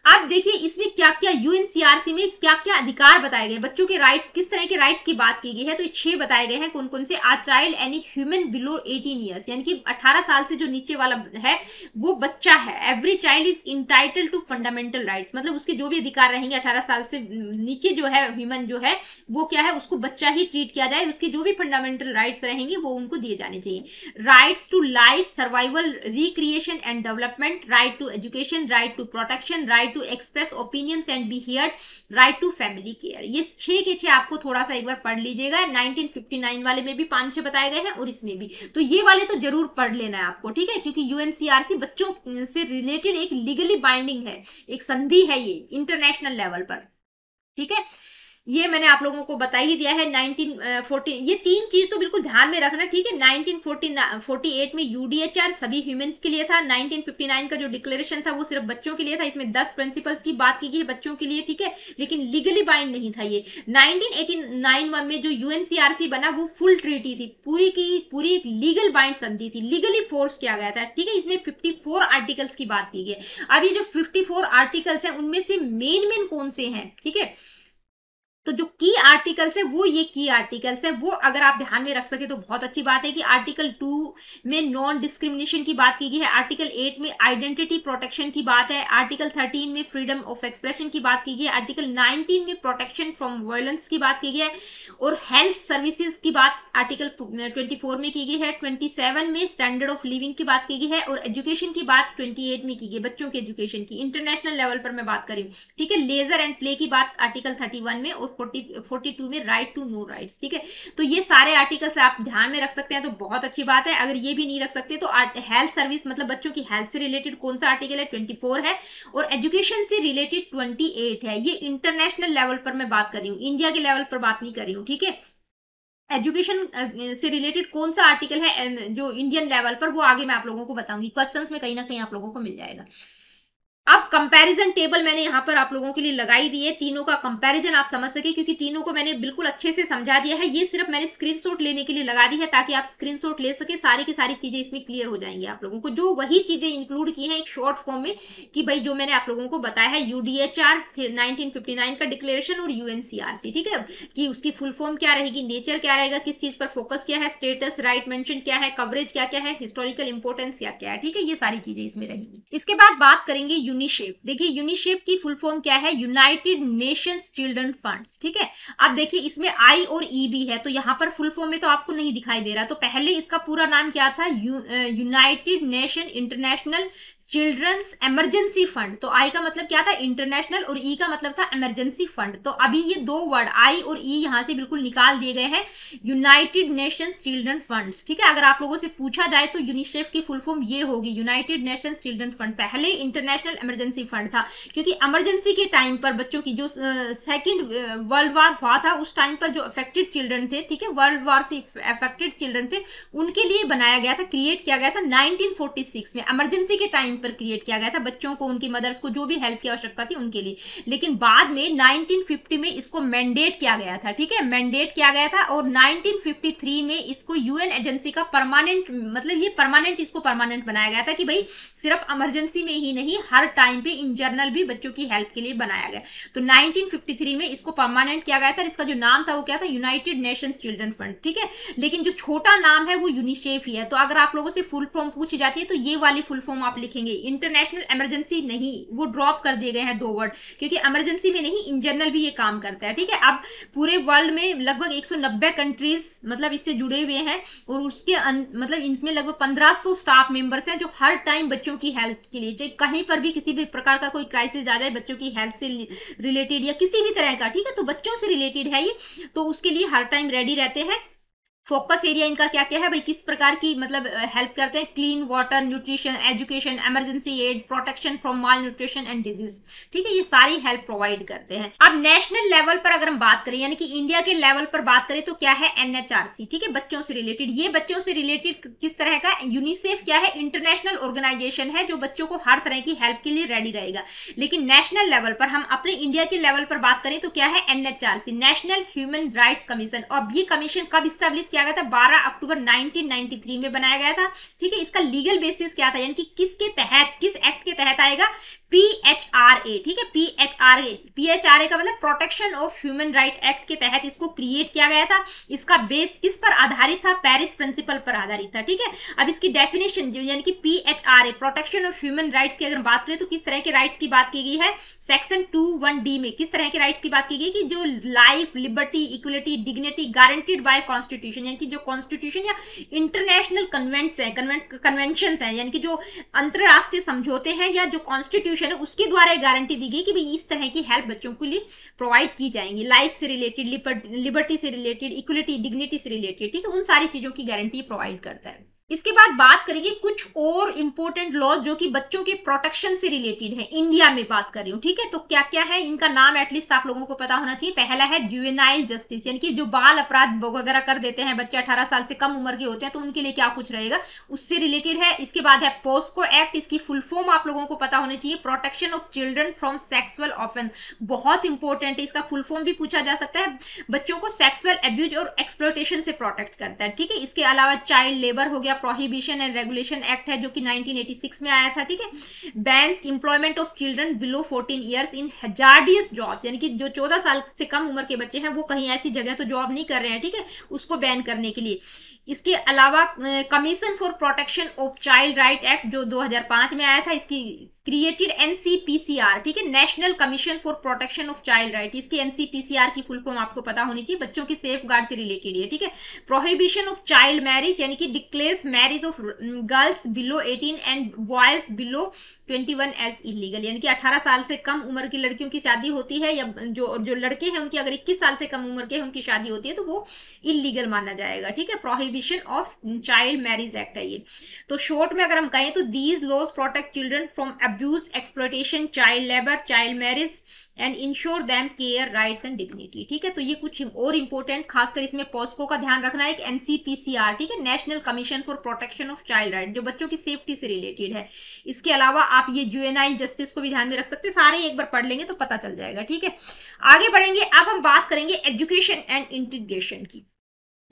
अब देखिए इसमें क्या क्या यूएनसीआरसी में क्या क्या अधिकार बताए गए, बच्चों के राइट्स, किस तरह के राइट्स की बात की गई है, तो 6 बताए गए हैं, कौन कौन से। A child any human below 18 years, यानी कि 18 साल से जो नीचे वाला है वो बच्चा है। Every child is entitled to fundamental rights, मतलब उसके जो भी अधिकार रहेंगे 18 साल से नीचे जो है ह्यूमन जो है वो क्या है, उसको बच्चा ही ट्रीट किया जाए, उसके जो भी फंडामेंटल राइट्स रहेंगे वो उनको दिए जाने चाहिए। Rights to life, survival, recreation and development, right to education, right to protection, right to express opinions and be heard, right to family care. ये 6 के 6 आपको थोड़ा सा एक बार पढ़ लीजिएगा, 1959 वाले में भी 5-6 बताए गए हैं और इसमें भी, तो ये वाले तो जरूर पढ़ लेना है आपको, ठीक है, क्योंकि यूएनसीआरसी बच्चों से रिलेटेड एक लीगली बाइंडिंग है, एक संधि है ये इंटरनेशनल लेवल पर, ठीक है। ये मैंने आप लोगों को बता ही दिया है। 1940 ये तीन चीज तो बिल्कुल ध्यान में रखना, ठीक है। 1948 में यूडीएचआर सभी ह्यूमंस के लिए था। 1959 का जो डिक्लेरेशन था वो सिर्फ बच्चों के लिए था, इसमें 10 प्रिंसिपल्स की बात की गई है बच्चों के लिए, ठीक है, लेकिन लीगली बाइंड नहीं था ये। 1989 में जो यूएनसीआरसी बना वो फुल ट्रीटी थी, पूरी की पूरी एक लीगल बाइंड संधि थी, लीगली फोर्स किया गया था, ठीक है। इसमें 54 आर्टिकल्स की बात की गई। अब ये जो 54 आर्टिकल्स हैं उनमें से मेन कौन से हैं, ठीक है, तो जो की आर्टिकल्स है वो ये की आर्टिकल्स है, वो अगर आप ध्यान में रख सके तो बहुत अच्छी बात है कि आर्टिकल 2 में नॉन डिस्क्रिमिनेशन की बात की गई है, आर्टिकल 8 में आइडेंटिटी प्रोटेक्शन की बात है, आर्टिकल 13 में फ्रीडम ऑफ एक्सप्रेशन की बात की गई है, आर्टिकल 19 में प्रोटेक्शन फ्रॉम वायलेंस की बात की गई है, और हेल्थ सर्विसेज की बात आर्टिकल 24 में की गई है, 27 में स्टैंडर्ड ऑफ लिविंग की बात की गई है, और एजुकेशन की बात 28 में की गई, बच्चों की एजुकेशन की इंटरनेशनल लेवल पर मैं बात करी, ठीक है। लेजर एंड प्ले की बात आर्टिकल 31 में, और 42 में राइट टू नो राइट्स, ठीक है। तो ये सारे आर्टिकल्स आप ध्यान में रख सकते हैं तो बहुत अच्छी बात है। अगर ये भी नहीं रख सकते तो हेल्थ सर्विस मतलब बच्चों की हेल्थ से रिलेटेड कौन सा आर्टिकल है, 24 है, और एजुकेशन से रिलेटेड 28 है। ये इंटरनेशनल लेवल पर मैं बात कर रही हूँ, इंडिया के लेवल पर बात नहीं कर रही हूँ, ठीक है। एजुकेशन से रिलेटेड कौन सा आर्टिकल है जो इंडियन लेवल पर, वो आगे मैं आप लोगों को बताऊंगी, क्वेश्चंस में कहीं ना कहीं आप लोगों को मिल जाएगा। अब कंपैरिजन टेबल मैंने यहाँ पर आप लोगों के लिए लगाई दी है, तीनों का कंपैरिजन आप समझ सके, क्योंकि तीनों को मैंने बिल्कुल अच्छे से समझा दिया है। ये सिर्फ मैंने स्क्रीनशॉट लेने के लिए लगा दी है ताकि आप स्क्रीनशॉट ले सके, सारी की सारी चीजें इसमें क्लियर हो जाएंगी आप लोगों को, जो वही चीजें इंक्लूड की हैं एक शॉर्ट फॉर्म में, कि भाई जो मैंने आप लोगों को बताया है यूडीएचआर, फिर 1959 का डिक्लेरेशन और यूएनसीआरसी, ठीक है, कि उसकी फुल फॉर्म क्या रहेगी, नेचर क्या रहेगा, किस चीज पर फोकस क्या है, स्टेटस राइट मेंशन क्या है, कवरेज क्या क्या है, हिस्टोरिकल इंपोर्टेंस क्या क्या है, ठीक है। ये सारी चीजें इसमें रहेंगी। इसके बाद बात करेंगे यूनिसेफ। देखिए यूनिसेफ की फुल फॉर्म क्या है, यूनाइटेड नेशंस चिल्ड्रन फंड्स, ठीक है। अब देखिए इसमें आई और ई भी है, तो यहाँ पर फुल फॉर्म में तो आपको नहीं दिखाई दे रहा, तो पहले इसका पूरा नाम क्या था, United Nation international children's emergency fund. तो आई का मतलब क्या था, इंटरनेशनल, और ई का मतलब था इमरजेंसी फंड। तो अभी ये दो वर्ड आई और ई यहां से बिल्कुल निकाल दिए गए हैं, यूनाइटेड नेशंस चिल्ड्रन फंड्स, ठीक है। अगर आप लोगों से पूछा जाए तो यूनिसेफ की फुल फॉर्म ये होगी, यूनाइटेड नेशंस चिल्ड्रन फंड। पहले इंटरनेशनल इमरजेंसी फंड था, क्योंकि इमरजेंसी के टाइम पर बच्चों की जो सेकेंड वर्ल्ड वॉर हुआ था उस टाइम पर जो अफेक्टेड चिल्ड्रन थे, ठीक है, वर्ल्ड वॉर से अफेक्टेड चिल्ड्रन थे, उनके लिए बनाया गया था, क्रिएट किया गया था 1946 में, इमरजेंसी के टाइम पर क्रिएट किया गया था, बच्चों को, उनकी मदर्स को जो भी हेल्प की आवश्यकता थी उनके लिए। लेकिन बाद में 1950 में इसको मैंडेट किया गया था, ठीक है, मैंडेट किया गया था, और 1953 में इसको यूएन एजेंसी का परमानेंट, मतलब ये परमानेंट, इसको परमानेंट बनाया गया था कि भाई सिर्फ इमरजेंसी में ही नहीं, हर टाइम पे इन जनरल भी बच्चों की हेल्प के लिए बनाया गया। तो 1953 में इसको परमानेंट किया गया था, इसका जो नाम था वो क्या था, यूनाइटेड नेशंस चिल्ड्रन फंड, ठीक है। लेकिन जो छोटा नाम है वो यूनिसेफ ही है। तो अगर आप लोगों से फुल फॉर्म पूछी जाती है तो ये वाली फुल फॉर्म आप लिखेंगे, इंटरनेशनल इमरजेंसी नहीं, वो ड्रॉप कर दिए गए हैं दो वर्ड, क्योंकि इमरजेंसी में नहीं, इन जनरल भी ये काम करता है, ठीक है। अब पूरे वर्ल्ड में लगभग 190 कंट्रीज मतलब इससे जुड़े हुए हैं, और उसके मतलब इसमें लगभग 1500 स्टाफ मेंबर्स हैं जो हर टाइम बच्चों की हेल्थ के लिए, चाहे कहीं पर भी किसी भी प्रकार का कोई क्राइसिस आ जाए बच्चों की हेल्थ से रिलेटेड या किसी भी तरह का, ठीक है, तो बच्चों से रिलेटेड है ये, तो उसके लिए हर टाइम रेडी रहते हैं। फोकस एरिया इनका क्या क्या है भाई, किस प्रकार की मतलब हेल्प करते हैं, clean water, nutrition, education, emergency aid, protection from malnutrition and disease, ठीक है, ये सारी हेल्प प्रोवाइड करते हैं। अब नेशनल लेवल पर अगर हम बात करें, यानी कि इंडिया के लेवल पर बात करें, तो क्या है, एनएचआरसी, ठीक है, बच्चों से रिलेटेड। ये बच्चों से रिलेटेड किस तरह का, यूनिसेफ क्या है, इंटरनेशनल ऑर्गेनाइजेशन है जो बच्चों को हर तरह की हेल्प के लिए रेडी रहेगा। लेकिन नेशनल लेवल पर, हम अपने इंडिया के लेवल पर बात करें तो क्या है, NHRC, national human rights commission. और ये कमीशन कब स्टैब्लिश किया गया था, 12 अक्टूबर 1993 में बनाया गया था, ठीक है। इसका लीगल बेसिस क्या था, यानी कि किसके तहत, किस एक्ट के तहत आएगा, PHRA, ठीक है, PHRA का मतलब protection of human right act के तहत इसको क्रिएट किया गया था। इसका बेस किस पर आधारित था, पेरिस प्रिंसिपल पर आधारित था, ठीक है। अब इसकी डेफिनेशन जो यानी कि PHRA protection of human rights की अगर बात करें तो किस तरह के राइट्स की बात की गई है, सेक्शन 21D में किस तरह के राइट्स की बात की गई कि जो life, liberty, equality, dignity guaranteed bye constitution, यानी कि जो कॉन्स्टिट्यूशन या इंटरनेशनल कन्वेंशन है, यानी कि जो अंतरराष्ट्रीय समझौते हैं या जो कॉन्स्टिट्यूशन है उसके द्वारा गारंटी दी गई कि भाई इस तरह की हेल्प बच्चों के लिए प्रोवाइड की जाएंगी, लाइफ से रिलेटेड, लिबर्टी से रिलेटेड, इक्वलिटी, डिग्निटी से रिलेटेड, ठीक है, उन सारी चीजों की गारंटी प्रोवाइड करता है। इसके बाद बात करेंगे कुछ और इंपॉर्टेंट लॉ जो कि बच्चों के प्रोटेक्शन से रिलेटेड है, इंडिया में बात कर रही हूं, ठीक है। तो क्या क्या है, इनका नाम एटलीस्ट आप लोगों को पता होना चाहिए। पहला है जुवेनाइल जस्टिस, यानी कि जो बाल अपराध वगैरह कर देते हैं बच्चे 18 साल से कम उम्र के होते हैं, तो उनके लिए क्या कुछ रहेगा, उससे रिलेटेड है। इसके बाद है पोस्को एक्ट, इसकी फुल फॉर्म आप लोगों को पता होनी चाहिए, protection of children from sexual offence, बहुत इंपॉर्टेंट है, इसका फुल फॉर्म भी पूछा जा सकता है। बच्चों को सेक्सुअल एब्यूज और एक्सप्लॉयटेशन से प्रोटेक्ट करता है, ठीक है। इसके अलावा चाइल्ड लेबर हो गया, गया, प्रोहिबिशन एंड रेगुलेशन एक्ट है जो कि 1986 में आया था, ठीक है। Bans employment of children below 14 years in hazardous jobs, यानी कि जो 14 साल से कम उम्र के बच्चे हैं वो कहीं ऐसी जगह तो जॉब नहीं कर रहे हैं, ठीक है, उसको बैन करने के लिए। इसके अलावा commission for protection of child right act जो 2005 में आया था, इसकी क्रिएटेड एनसीपीसीआर, ठीक है, national commission for protection of child right. इसकी एनसीपीसीआर की फुल फॉर्म आपको पता होनी चाहिए, बच्चों की सेफ गार्ड से रिलेटेड है, ठीक है। प्रोहिबिशन ऑफ चाइल्ड मैरिज, यानी कि declares marriage of girls below 18 and boys below 21 age illegal, यानी कि 18 साल से कम उम्र की लड़कियों की शादी होती है या जो लड़के हैं उनकी अगर 21 साल से कम उम्र के उनकी शादी होती है तो वो इलीगल माना जाएगा, ठीक है। Prohibition of child marriage act है ये। तो शॉर्ट में अगर हम कहें तो these laws protect children from abuse, exploitation, child labour, child marriage and ensure them care, rights and dignity, ठीक है। तो ये कुछ और इंपॉर्टेंट, खासकर इसमें पॉस्को का ध्यान रखना है, एक एनसीपीसीआर, ठीक है, national commission for protection of child right, जो बच्चों की सेफ्टी से रिलेटेड है। इसके अलावा आप ये जुवेनाइल जस्टिस को भी ध्यान में रख सकते हैं, सारे एक बार पढ़ लेंगे तो पता चल जाएगा, ठीक है। आगे बढ़ेंगे, अब हम बात करेंगे एजुकेशन एंड इंटीग्रेशन की।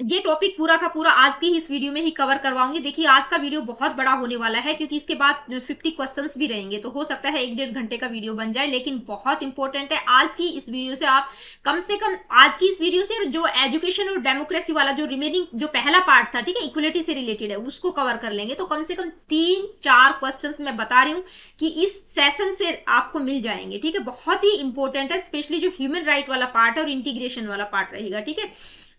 ये टॉपिक पूरा का पूरा आज की इस वीडियो में ही कवर करवाऊंगी। देखिए आज का वीडियो बहुत बड़ा होने वाला है क्योंकि इसके बाद 50 क्वेश्चंस भी रहेंगे, तो हो सकता है 1-1.5 घंटे का वीडियो बन जाए, लेकिन बहुत इंपॉर्टेंट है। आज की इस वीडियो से आप कम से कम आज की इस वीडियो से जो एजुकेशन और डेमोक्रेसी वाला जो रिमेनिंग जो पहला पार्ट था, ठीक है, इक्वलिटी से रिलेटेड है, उसको कवर कर लेंगे। तो कम से कम 3-4 क्वेश्चन मैं बता रही हूँ कि इस सेशन से आपको मिल जाएंगे, ठीक है। बहुत ही इंपॉर्टेंट है, स्पेशली जो ह्यूमन राइट वाला पार्ट है और इंटीग्रेशन वाला पार्ट रहेगा, ठीक है।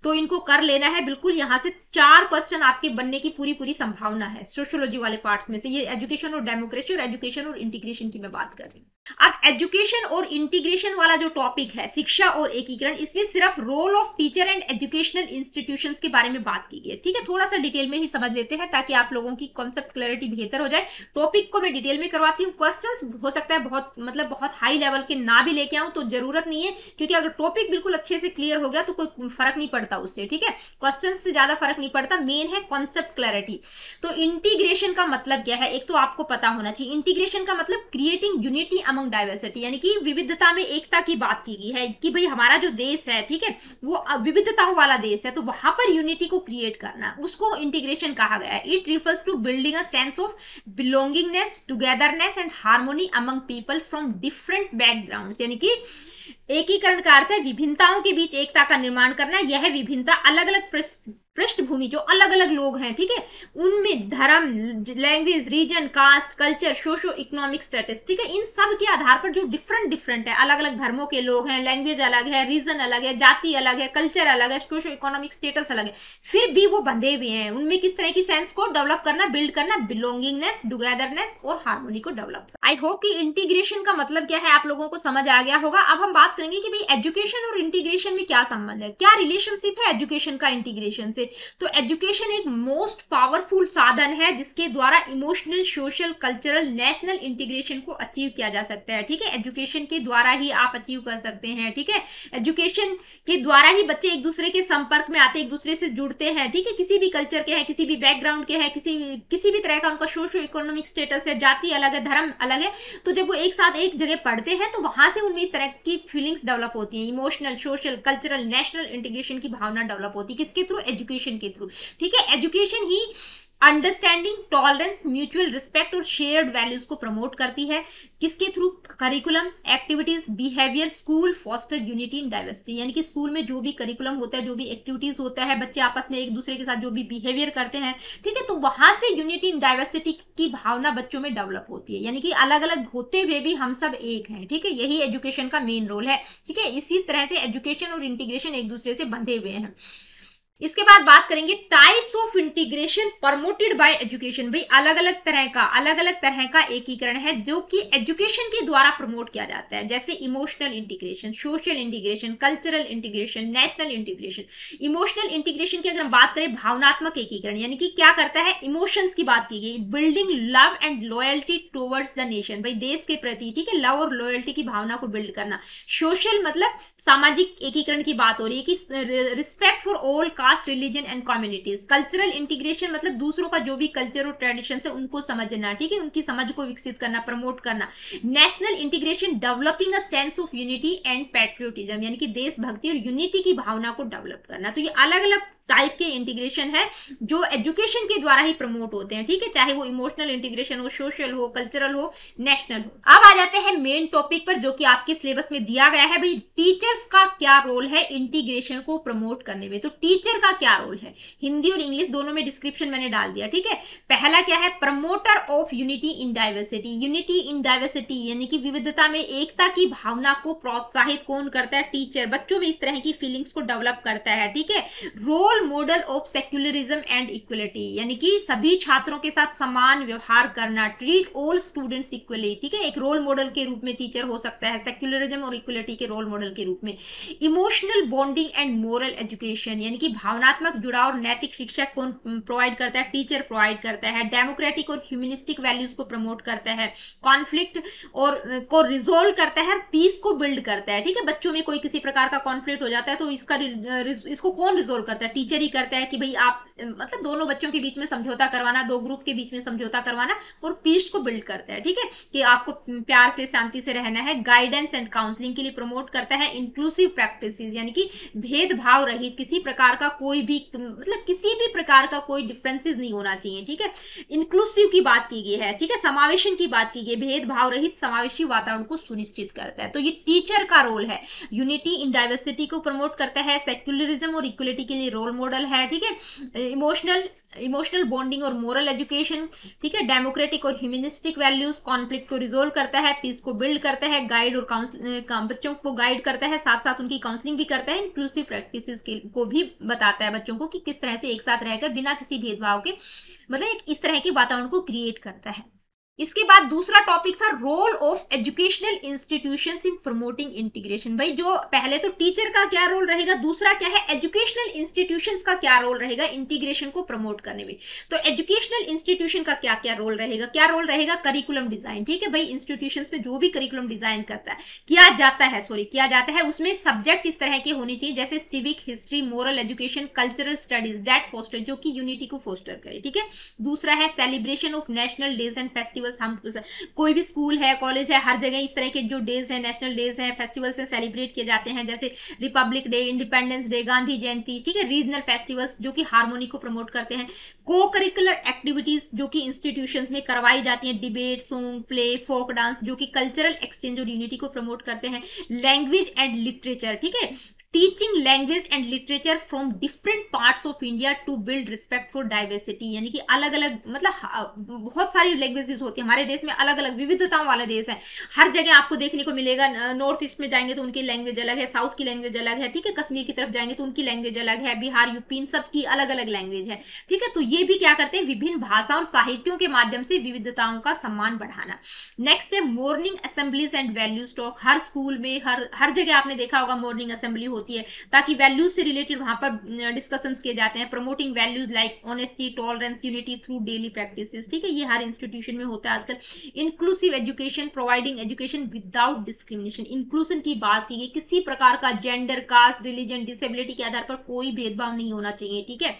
तो इनको कर लेना है बिल्कुल। यहां से 4 क्वेश्चन आपके बनने की पूरी संभावना है सोशियोलॉजी वाले पार्ट में से। ये एजुकेशन और डेमोक्रेसी और एजुकेशन और इंटीग्रेशन की मैं बात कर रही हूँ। अब एजुकेशन और इंटीग्रेशन वाला जो टॉपिक है, शिक्षा और एकीकरण, इसमें सिर्फ role of teacher and educational institutions के बारे में बात की गई है, ठीक है। थोड़ा सा डिटेल में ही समझ लेते हैं ताकि आप लोगों की कॉन्सेप्ट क्लैरिटी बेहतर हो जाए। टॉपिक को मैं डिटेल में करवाती हूँ। क्वेश्चंस हो सकता है बहुत हाई लेवल के ना भी लेके आऊं तो जरूरत नहीं है, क्योंकि अगर टॉपिक बिल्कुल अच्छे से क्लियर हो गया तो कोई फर्क नहीं पड़ता उससे, ठीक है। क्वेश्चन से ज्यादा फर्क नहीं पड़ता, मेन है कॉन्सेप्ट क्लैरिटी। तो इंटीग्रेशन का मतलब क्या है, एक तो आपको पता होना चाहिए। इंटीग्रेशन का मतलब क्रिएटिंग यूनिटी अमंग डाइवर्सिटी, यानी कि विविधता में एकता की बात की गई है कि भाई हमारा जो देश है, ठीक है, वो विविधताओं वाला देश है, तो वहां पर यूनिटी को क्रिएट करना, उसको इंटीग्रेशन कहा गया है। It refers to building a sense of belongingness, togetherness and harmony among people from different backgrounds, यानी कि एकीकरण का अर्थ है विभिन्नताओं के बीच एकता का निर्माण करना। यह विभिन्नता अलग अलग पृष्ठभूमि, जो अलग अलग लोग हैं, ठीक है, उनमें धर्म, language, region, caste, culture, socio economic status, ठीक है, इन सब के आधार पर जो डिफरेंट है, अलग अलग धर्मों के लोग हैं, लैंग्वेज अलग है, रीजन अलग है, जाति अलग है, कल्चर अलग है, सोशो इकोनॉमिक स्टेटस अलग है, फिर भी वो बंधे हुए हैं। उनमें किस तरह की सेंस को डेवलप करना, बिल्ड करना, बिलोंगिंगनेस, टुगेदरनेस और हार्मोनी को डेवलप करना। आई होप कि इंटीग्रेशन का मतलब क्या है आप लोगों को समझ आ गया होगा। अब हम बात करेंगे कि भाई एजुकेशन और इंटीग्रेशन में क्या संबंध है, क्या रिलेशनशिप है एजुकेशन का इंटीग्रेशन से। तो एजुकेशन एक मोस्ट पावरफुल साधन है जिसके द्वारा emotional, social, cultural, national integration को अचीव किया जा सकता है, ठीक है। एजुकेशन के द्वारा ही आप अचीव कर सकते हैं, ठीक है। एजुकेशन के द्वारा ही बच्चे एक दूसरे के संपर्क में आते, एक दूसरे से जुड़ते हैं, ठीक है। किसी भी कल्चर के हैं, किसी भी बैकग्राउंड के हैं, किसी भी तरह का उनका सोशो इकोनॉमिक स्टेटस है, जाति अलग है, धर्म अलग है, तो जब वो एक साथ एक जगह पढ़ते हैं तो वहां से उनमें इस तरह की फीलिंग्स डेवलप होती हैं, emotional, social, cultural, national integration की भावना डेवलप होती है। किसके थ्रू? एजुकेशन के थ्रू, ठीक है। एजुकेशन ही अंडरस्टैंडिंग, टॉलरेंस, म्यूचुअल रिस्पेक्ट और शेयर्ड वैल्यूज को प्रमोट करती है। किसके through? Curriculum, activities, behaviour, school foster unity in diversity, यानी कि स्कूल में जो भी करिकुलम होता है, जो भी एक्टिविटीज होता है, बच्चे आपस में एक दूसरे के साथ जो भी बिहेवियर करते हैं, ठीक है, तो वहां से यूनिटी इन डाइवर्सिटी की भावना बच्चों में डेवलप होती है, यानी कि अलग अलग होते हुए भी हम सब एक हैं, ठीक है। यही एजुकेशन का मेन रोल है, ठीक है। इसी तरह से एजुकेशन और इंटीग्रेशन एक दूसरे से बंधे हुए हैं। इसके बाद बात करेंगे types of integration promoted by education. भाई अलग अलग तरह का एकीकरण है जो कि एजुकेशन के द्वारा प्रमोट किया जाता है, जैसे emotional integration, social integration, cultural integration, national integration. Emotional integration की अगर हम बात करें, भावनात्मक एकीकरण, यानी कि क्या करता है, इमोशंस की बात की गई, building love and loyalty towards the nation, भाई देश के प्रति, ठीक है, लव और लॉयल्टी की भावना को बिल्ड करना। सोशल मतलब सामाजिक एकीकरण की बात हो रही है कि respect for all cast, religion and communities. Cultural integration मतलब दूसरों का जो भी कल्चर और ट्रेडिशन है उनको समझना, ठीक है, उनकी समझ को विकसित करना, प्रमोट करना। National integration developing a sense of unity and patriotism, यानी कि देशभक्ति और यूनिटी की भावना को डेवलप करना। तो ये अलग अलग टाइप के इंटीग्रेशन है जो एजुकेशन के द्वारा ही प्रमोट होते हैं, ठीक है, चाहे वो इमोशनल इंटीग्रेशन हो, सोशल हो, कल्चरल हो, नेशनल हो। अब आ जाते हैं मेन टॉपिक पर जो कि आपके सिलेबस में दिया गया है, भाई टीचर्स का क्या रोल है इंटीग्रेशन को प्रमोट करने में। तो टीचर का क्या रोल है, हिंदी और इंग्लिश दोनों में डिस्क्रिप्शन मैंने डाल दिया, ठीक है। पहला क्या है, promoter of unity in diversity. Unity in diversity यानी कि विविधता में एकता की भावना को प्रोत्साहित कौन करता है, टीचर। बच्चों में इस तरह की फीलिंग्स को डेवलप करता है, ठीक है। Role model of secularism and equality यानी कि सभी छात्रों के साथ समान व्यवहार करना, ट्रीट ऑल स्टूडेंट्स इक्वली, ठीक है, एक रोल मॉडल के रूप में टीचर हो सकता है, सेक्युलरिज्म और इक्वलिटी के रोल मॉडल के रूप में। Emotional bonding and moral education यानी कि भावनात्मक जुड़ाव और नैतिक शिक्षा कौन प्रोवाइड करता है, टीचर प्रोवाइड करता है। डेमोक्रेटिक और ह्यूमनिस्टिक वैल्यूज को प्रमोट करता है, कॉन्फ्लिक्ट और को रिजोल्व करता है, पीस को बिल्ड करता है, ठीक है। बच्चों में कोई किसी प्रकार का कॉन्फ्लिक्ट हो जाता है तो इसको कौन रिजोल्व करता है, टीचर ही करता है कि भाई आप मतलब दोनों बच्चों के बीच में समझौता करवाना, दो ग्रुप के बीच में समझौता करवाना और पीस को बिल्ड करता है, ठीक है, कि आपको प्यार से शांति से रहना है। गाइडेंस एंड काउंसलिंग के लिए प्रमोट करता है। इंक्लूसिव प्रैक्टिसेस यानी कि भेदभाव रहित, किसी प्रकार का कोई भी मतलब किसी भी प्रकार का कोई डिफरेंसेस नहीं होना चाहिए, ठीक है। इंक्लूसिव की बात की गई है, ठीक है, समावेशन की बात की गई, भेदभाव रहित समावेशी वातावरण को सुनिश्चित करता है। तो ये टीचर का रोल है। यूनिटी इन डाइवर्सिटी को प्रमोट करता है, सेक्युलरिज्म और इक्वलिटी के लिए रोल मॉडल है, ठीक है। इमोशनल बॉन्डिंग और मोरल एजुकेशन, ठीक है। डेमोक्रेटिक और ह्यूमनिस्टिक वैल्यूज, कॉन्फ्लिक्ट को रिजोल्व करता है, पीस को बिल्ड करता है, गाइड और बच्चों को गाइड करता है, साथ साथ उनकी काउंसलिंग भी करता है। इंक्लूसिव प्रैक्टिसेस को भी बताता है बच्चों को कि किस तरह से एक साथ रहकर बिना किसी भेदभाव के मतलब एक इस तरह के वातावरण को क्रिएट करता है। इसके बाद दूसरा टॉपिक था role of educational institutions in promoting integration. भाई जो पहले तो टीचर का क्या रोल रहेगा, दूसरा क्या है एजुकेशनल इंस्टीट्यूशंस का क्या रोल रहेगा इंटीग्रेशन को प्रमोट करने में। तो एजुकेशनल इंस्टीट्यूशन का क्या क्या रोल रहेगा, क्या रोल रहेगा, करिकुलम डिजाइन, ठीक है। भाई इंस्टीट्यूशन में जो भी करिकुलम डिजाइन किया जाता है उसमें सब्जेक्ट इस तरह के होने चाहिए जैसे civic, history, moral education, cultural studies that foster, जो कि यूनिटी को फोस्टर करे, ठीक है। दूसरा है celebration of national days and festivals. हम कोई भी स्कूल है, कॉलेज है, हर जगह इस तरह के जो डेज है, नेशनल डेज है, फेस्टिवल्स है, सेलिब्रेट किए जाते हैं जैसे republic day, independence day, Gandhi Jayanti, ठीक है। रीजनल फेस्टिवल्स जो कि हार्मोनी को प्रमोट करते हैं। को करिकुलर एक्टिविटीज जो कि इंस्टीट्यूशंस में करवाई जाती हैं, debate, song, play, folk dance, जो कि कल्चरल एक्सचेंज और यूनिटी को प्रमोट करते हैं। लैंग्वेज एंड लिटरेचर, ठीक है, teaching language and literature from different parts of India to build respect for diversity यानी कि अलग अलग मतलब बहुत सारी लैंग्वेजेस होती है हमारे देश में, अलग अलग विविधताओं वाला देश है। हर जगह आपको देखने को मिलेगा, नॉर्थ ईस्ट में जाएंगे तो उनकी लैंग्वेज अलग है, साउथ की लैंग्वेज अलग है, ठीक है। कश्मीर की तरफ जाएंगे तो उनकी लैंग्वेज अलग है, बिहार, यूपी, इन सब की अलग अलग लैंग्वेज है, ठीक है। तो ये भी क्या करते हैं, विभिन्न भाषा और साहित्यों के माध्यम से विविधताओं का सम्मान बढ़ाना। नेक्स्ट है morning assemblies and values talk. Her school में हर जगह आपने देखा होगा मॉर्निंग असेंबली होती है ताकि वैल्यूज से रिलेटेड वहां पर डिस्कशंस किए जाते हैं। Promoting values like honesty, tolerance, unity through daily practices, ठीक है। ये हर इंस्टीट्यूशन में होता है आजकल। Inclusive education, providing education without discrimination. Inclusion की बात की गई, किसी प्रकार का जेंडर, कास्ट, रिलीजन, डिसेबिलिटी के आधार पर कोई भेदभाव नहीं होना चाहिए, ठीक है।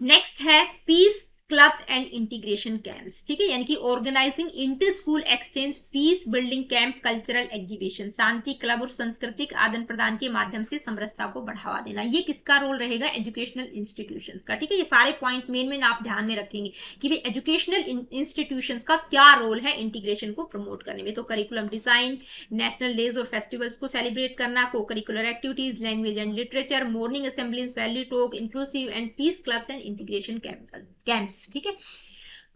नेक्स्ट है peace clubs and integration camps, ठीक है, यानी कि organising inter school exchange, peace building camp, cultural exhibition, शांति क्लब और सांस्कृतिक आदान प्रदान के माध्यम से समरसता को बढ़ावा देना। ये किसका रोल रहेगा, एजुकेशनल इंस्टीट्यूशंस का, ठीक है। ये सारे पॉइंट मेन आप ध्यान में रखेंगे कि भाई एजुकेशनल इंस्टीट्यूशंस का क्या रोल है इंटीग्रेशन को प्रमोट करने में। तो करिकुलम डिजाइन, नेशनल डेज और फेस्टिवल्स को सेलिब्रेट करना, cocurricular activities, language and literature, morning assemblies, value talk, inclusive and peace clubs and integration camps, ठीक है।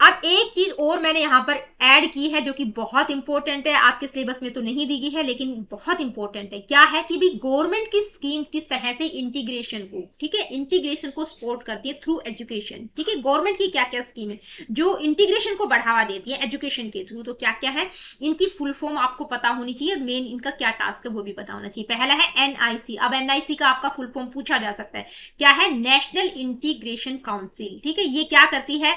अब एक चीज और मैंने यहां पर ऐड की है जो कि बहुत इंपॉर्टेंट है, आपके सिलेबस में तो नहीं दी गई है लेकिन बहुत इंपॉर्टेंट है। क्या है कि भी गवर्नमेंट की स्कीम किस तरह से इंटीग्रेशन को, ठीक है, इंटीग्रेशन को सपोर्ट करती है थ्रू एजुकेशन, ठीक है। गवर्नमेंट की क्या क्या स्कीम है जो इंटीग्रेशन को बढ़ावा देती है एजुकेशन के थ्रू। तो क्या क्या है, इनकी फुल फॉर्म आपको पता होनी चाहिए, मेन इनका क्या टास्क है वो भी पता होना चाहिए। पहला है एनआईसी। अब एनआईसी का आपका फुल फॉर्म पूछा जा सकता है, क्या है, नेशनल इंटीग्रेशन काउंसिल, ठीक है। ये क्या करती है,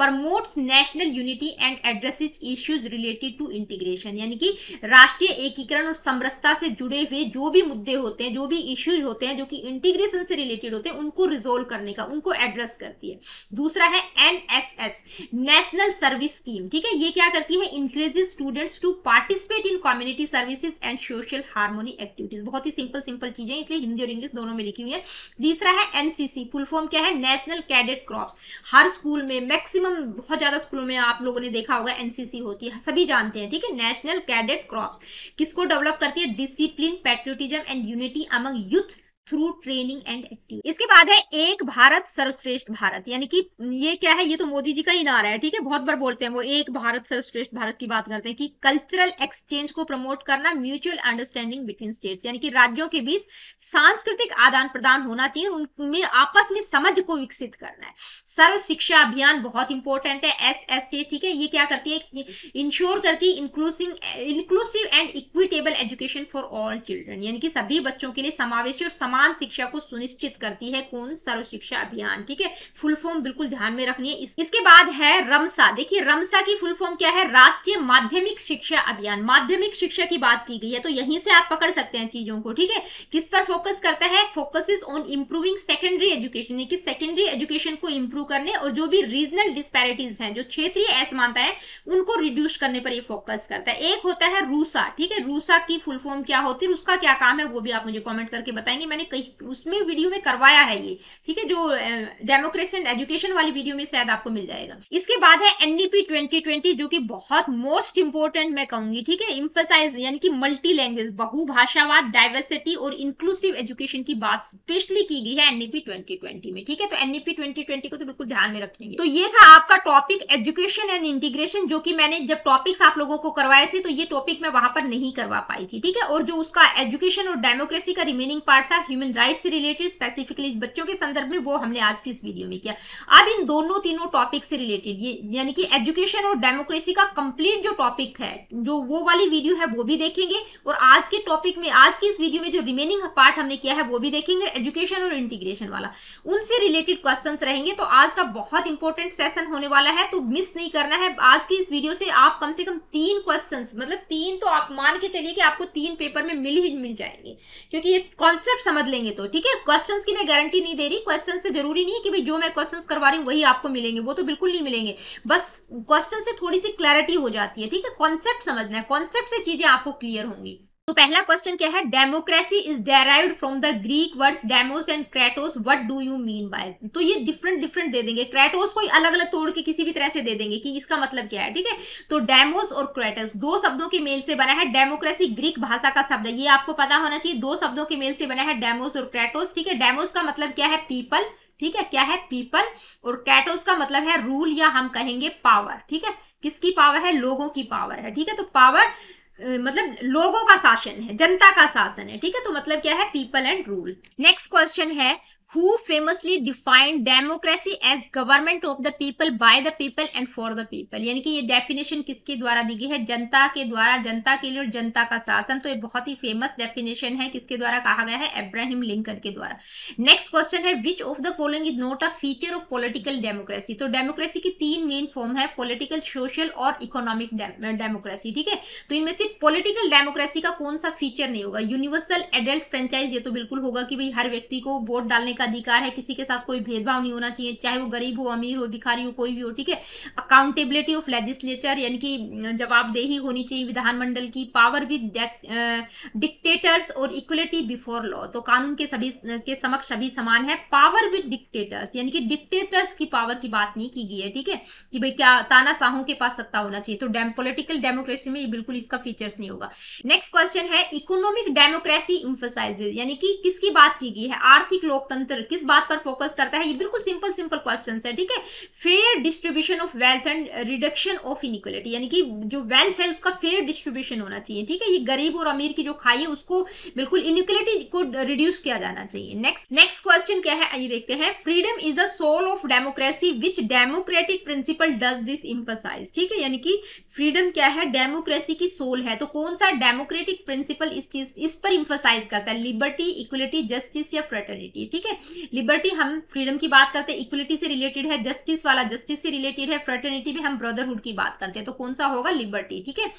promotes national unity and addresses issues related to integration, यानी कि राष्ट्रीय एकीकरण और समरसता से जुड़े हुए जो भी मुद्दे होते हैं, जो भी इश्यूज होते हैं जो कि इंटीग्रेशन से रिलेटेड होते हैं, उनको रिजोल्व करने का, उनको एड्रेस करती है। दूसरा है एनएसएस, नेशनल सर्विस स्कीम, ठीक है, ये क्या करती है, encourages students to participate in community services and social harmony activities. बहुत ही सिंपल चीजें, इसलिए हिंदी और इंग्लिश दोनों में लिखी हुई है। तीसरा है एनसीसी, फुल फॉर्म क्या है, नेशनल कैडेट क्रॉप्स। हर स्कूल में, मैक्सिमम बहुत ज्यादा स्कूलों में आप लोगों ने देखा होगा एनसीसी होती है, सभी जानते हैं, ठीक है। नेशनल कैडेट क्रॉप्स किसको डेवलप करती है, discipline, patriotism and unity among youth through training and activity. इसके बाद है एक भारत सर्वश्रेष्ठ भारत, यानी कि ये क्या है, ये तो मोदी जी का ही नारा है, ठीक है, बहुत बार बोलते हैं वो, एक भारत सर्वश्रेष्ठ भारत की बात करते हैं कि कल्चरल एक्सचेंज को प्रमोट करना, म्यूचुअल अंडरस्टैंडिंग बिटवीन स्टेट्स, यानी कि राज्यों के बीच सांस्कृतिक आदान प्रदान होना चाहिए, उनमें आपस में समझ को विकसित करना है। सर्व शिक्षा अभियान बहुत इंपॉर्टेंट है, एसएससी, ठीक है, ये क्या करती है, इंश्योर करती है inclusive and equitable education for all children, यानी कि सभी बच्चों के लिए समावेशी और समान शिक्षा को सुनिश्चित करती है। कौन, सर्व शिक्षा अभियान, ठीक है, फुल फॉर्म बिल्कुल ध्यान में रखनी है। इसके बाद है रमसा, देखिए रमसा की फुल फॉर्म क्या है, राष्ट्रीय माध्यमिक शिक्षा अभियान। माध्यमिक शिक्षा की बात की गई है, तो यहीं से आप पकड़ सकते हैं चीजों को, ठीक है। किस पर फोकस करता है, focuses on improving secondary education, यानी कि सेकेंडरी एजुकेशन को इंप्रूव करने और जो भी रीजनल डिस्पैरिटीज हैं, जो क्षेत्रीय असमानता है, उनको रिड्यूस करने पर ये फोकस करता है। एक होता है रूसा, ठीक है, रूसा की फुल फॉर्म क्या होती है, उसका क्या काम है, वो भी आप मुझे कमेंट करके बताएंगे, मैंने कई उसमें वीडियो में करवाया है ये, ठीक है, जो डेमोक्रेसी एंड एजुकेशन वाली वीडियो में शायद आपको मिल जाएगा। इसके बाद है एनडीपी 2020, जो कि बहुत मोस्ट इंपोर्टेंट मैं कहूंगी, ठीक है, इंफसाइज, यानी कि मल्टी लैंग्वेज, बहुभाषावाद, डाइवर्सिटी और इंक्लूसिव एजुकेशन की बात स्पेशली की गई है एनडीपी 2020 में, ठीक है। तो एनडीपी 2020 को तो बिल्कुल ध्यान में रखेंगे। तो ये था आपका टॉपिक एजुकेशन एंड इंटीग्रेशन, जो कि मैंने जब टॉपिक्स आप लोगों को करवाए थे तो ये टॉपिक मैं वहां पर नहीं करवा पाई थी, ठीक है। और जो उसका एजुकेशन और डेमोक्रेसी का रिमेनिंग पार्ट था, ह्यूमन राइट से रिलेटेड, स्पेसिफिकली बच्चों के संदर्भ में, वो हमने आज की इस वीडियो में किया। अब इन दोनों तीनों टॉपिक से रिलेटेड, ये यानी कि एजुकेशन और डेमोक्रेसी का कंप्लीट जो टॉपिक है, जो वो वाली वीडियो है वो भी देखेंगे, और आज के टॉपिक में, आज की इस वीडियो में जो रिमेनिंग पार्ट हमने किया है वो भी देखेंगे, एजुकेशन और इंटीग्रेशन वाला, उनसे रिलेटेड क्वेश्चंस रहेंगे। तो आज का बहुत इंपॉर्टेंट सेशन होने वाला है, तो मिस नहीं करना है। आज की इस वीडियो से आप कम से कम 3 क्वेश्चंस, मतलब 3 तो आप मान के चलिए कि आपको 3 पेपर में मिल जाएंगे, क्योंकि ये कॉन्सेप्ट समझ लेंगे तो, ठीक है। क्वेश्चंस की मैं गारंटी नहीं दे रही, क्वेश्चन से जरूरी नहीं है कि भाई जो मैं क्वेश्चंस करवा रही हूँ वही आपको मिलेंगे, वो तो बिल्कुल नहीं मिलेंगे, बस क्वेश्चन से थोड़ी सी क्लैरिटी हो जाती है, ठीक है। कॉन्सेप्ट समझना है, कॉन्सेप्ट से चीजें आपको क्लियर होंगी। तो पहला क्वेश्चन क्या है, democracy is derived from the Greek words demos and Kratos, what do you mean by. तो ये डिफरेंट दे देंगे, क्रेटोस को अलग अलग तोड़ के किसी भी तरह से दे देंगे कि इसका मतलब क्या है, ठीक है। तो डेमोस और क्रेटोस 2 शब्दों के मेल से बना है। डेमोक्रेसी ग्रीक भाषा का शब्द है, ये आपको पता होना चाहिए, 2 शब्दों के मेल से बना है, डेमोस और क्रेटोस, ठीक है। डेमोस का मतलब क्या है, पीपल, ठीक है, क्या है, पीपल, और क्रेटोस का मतलब है रूल, या हम कहेंगे पावर, ठीक है। किसकी पावर है, लोगों की पावर है, ठीक है। तो पावर मतलब लोगों का शासन है, जनता का शासन है, ठीक है। तो मतलब क्या है, people and rule. Next question है, who famously defined democracy as government of the people, by the people and for the people, यानी कि ये डेफिनेशन किसके द्वारा दी गई है, जनता के द्वारा, जनता के लिए और जनता का शासन। तो ये बहुत ही फेमस डेफिनेशन है, किसके द्वारा कहा गया है, अब्राहम लिंकन के द्वारा। नेक्स्ट क्वेश्चन है, विच of the following is not a feature of political democracy. तो डेमोक्रेसी की 3 मेन फॉर्म है, पॉलिटिकल, सोशल और इकोनॉमिक डेमोक्रेसी, ठीक है। तो इनमें से पॉलिटिकल डेमोक्रेसी का कौन सा फीचर नहीं होगा, यूनिवर्सल एडल्ट फ्रेंचाइज, ये तो बिल्कुल होगा कि भाई हर व्यक्ति को वोट डालने का अधिकार है, किसी के साथ कोई भेदभाव नहीं होना चाहिए, चाहे वो गरीब हो, अमीर हो, भिखारी हो, कोई भी हो, ठीक है। अकाउंटेबिलिटी ऑफ लेजिस्लेचर, यानी कि जवाबदेही होनी चाहिए विधानमंडल की, पावर विद डिक्टेटर्स और इक्वलिटी बिफोर लॉ, तो कानून के सभी के समक्ष सभी समान है। पावर विद डिक्टेटर्स, यानी कि डिक्टेटर्स की पावर की बात नहीं की गई है, ठीक है, कि भाई क्या तानाशाहों के पास सत्ता होना चाहिए। तो पॉलिटिकल डेमोक्रेसी में ये बिल्कुल इसका फीचर्स नहीं होगा। नेक्स्ट क्वेश्चन है, इकोनॉमिक डेमोक्रेसी एम्फसाइजेस, यानी कि किसकी बात की गई है, आर्थिक लोकतंत्र किस बात पर फोकस करता है। ये बिल्कुल सिंपल क्वेश्चंस है, ठीक है। Fair distribution of wealth and reduction of inequality, यानी कि जो वेल्थ है उसका फेयर डिस्ट्रीब्यूशन होना चाहिए, ठीक है। ये गरीब और अमीर की जो खाई है उसको बिल्कुल इनइक्वालिटी को रिड्यूस किया जाना चाहिए। नेक्स्ट क्वेश्चन क्या है, ये देखते हैं, freedom is the soul of democracy, which democratic principle does this emphasize, ठीक है। यानी कि फ्रीडम क्या है, डेमोक्रेसी की सोल है, तो कौन सा डेमोक्रेटिक प्रिंसिपल इस पर एम्फसाइज करता है, लिबर्टी, इक्वलिटी, जस्टिस या फ्रेटर्निटी, ठीक है। लिबर्टी हम फ्रीडम की बात करते हैं, इक्वलिटी से रिलेटेड है, जस्टिस वाला जस्टिस से रिलेटेड है, फ्रेटर्निटी में हम ब्रदरहुड की बात करते हैं, तो कौन सा होगा? लिबर्टी। ठीक है,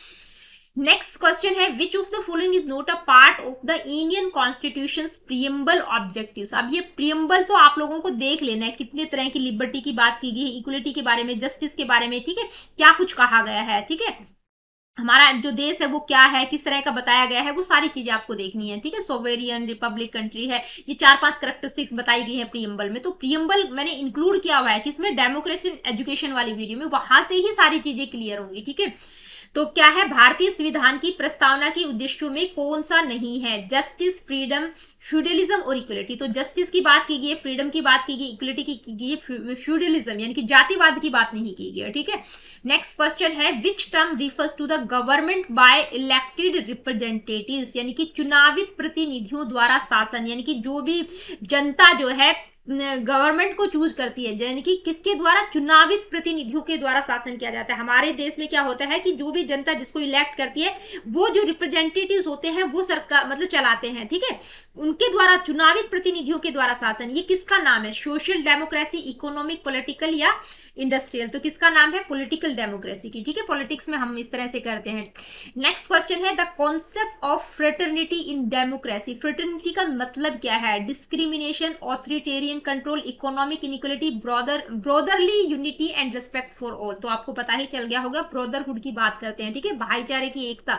नेक्स्ट क्वेश्चन है विच of the following is not a part of the Indian constitution preamble objectives. अब ये प्रियम्बल तो आप लोगों को देख लेना है, कितने तरह की लिबर्टी की बात की गई है, इक्वलिटी के बारे में, जस्टिस के बारे में, ठीक है, क्या कुछ कहा गया है, ठीक है, हमारा जो देश है वो क्या है, किस तरह का बताया गया है, वो सारी चीजें आपको देखनी है। ठीक है, सोवेरियन रिपब्लिक कंट्री है, ये 4-5 कैरेक्टरिस्टिक्स बताई गई है प्रियम्बल में। तो प्रियम्बल मैंने इंक्लूड किया हुआ है किसमें? डेमोक्रेसी एजुकेशन वाली वीडियो में, वहां से ही सारी चीजें क्लियर होंगी। ठीक है, तो क्या है? भारतीय संविधान की प्रस्तावना के उद्देश्यों में कौन सा नहीं है? जस्टिस, फ्रीडम, फ्यूडलिज्म और इक्वलिटी। तो जस्टिस की बात की गई, फ्रीडम की बात की गई, इक्वलिटी की गई, फ्यूडलिज्म यानी कि जातिवाद की बात नहीं की गई। ठीक है, नेक्स्ट क्वेश्चन है which term refers to the government by elected representatives, यानी कि चुनावित प्रतिनिधियों द्वारा शासन, यानी कि जो भी जनता जो है गवर्नमेंट को चूज करती है, यानी कि किसके द्वारा? चुनावित प्रतिनिधियों के द्वारा शासन किया जाता है। हमारे देश में क्या होता है कि जो भी जनता जिसको इलेक्ट करती है, वो जो रिप्रेजेंटेटिव्स होते हैं वो सरकार मतलब चलाते हैं। ठीक है, उनके द्वारा, चुनावित प्रतिनिधियों के द्वारा शासन, ये किसका नाम है? सोशल डेमोक्रेसी, इकोनॉमिक, पॉलिटिकल या इंडस्ट्रियल? तो किसका नाम है? पॉलिटिकल डेमोक्रेसी की। ठीक है, पॉलिटिक्स में हम इस तरह से करते हैं। नेक्स्ट क्वेश्चन है the concept of fraternity in democracy. Fraternity का मतलब क्या है? Discrimination, authoritarian control, economic inequality, brotherly unity and respect for all. तो आपको पता ही चल गया होगा, ब्रदरहुड की बात करते हैं। ठीक है, भाईचारे की एकता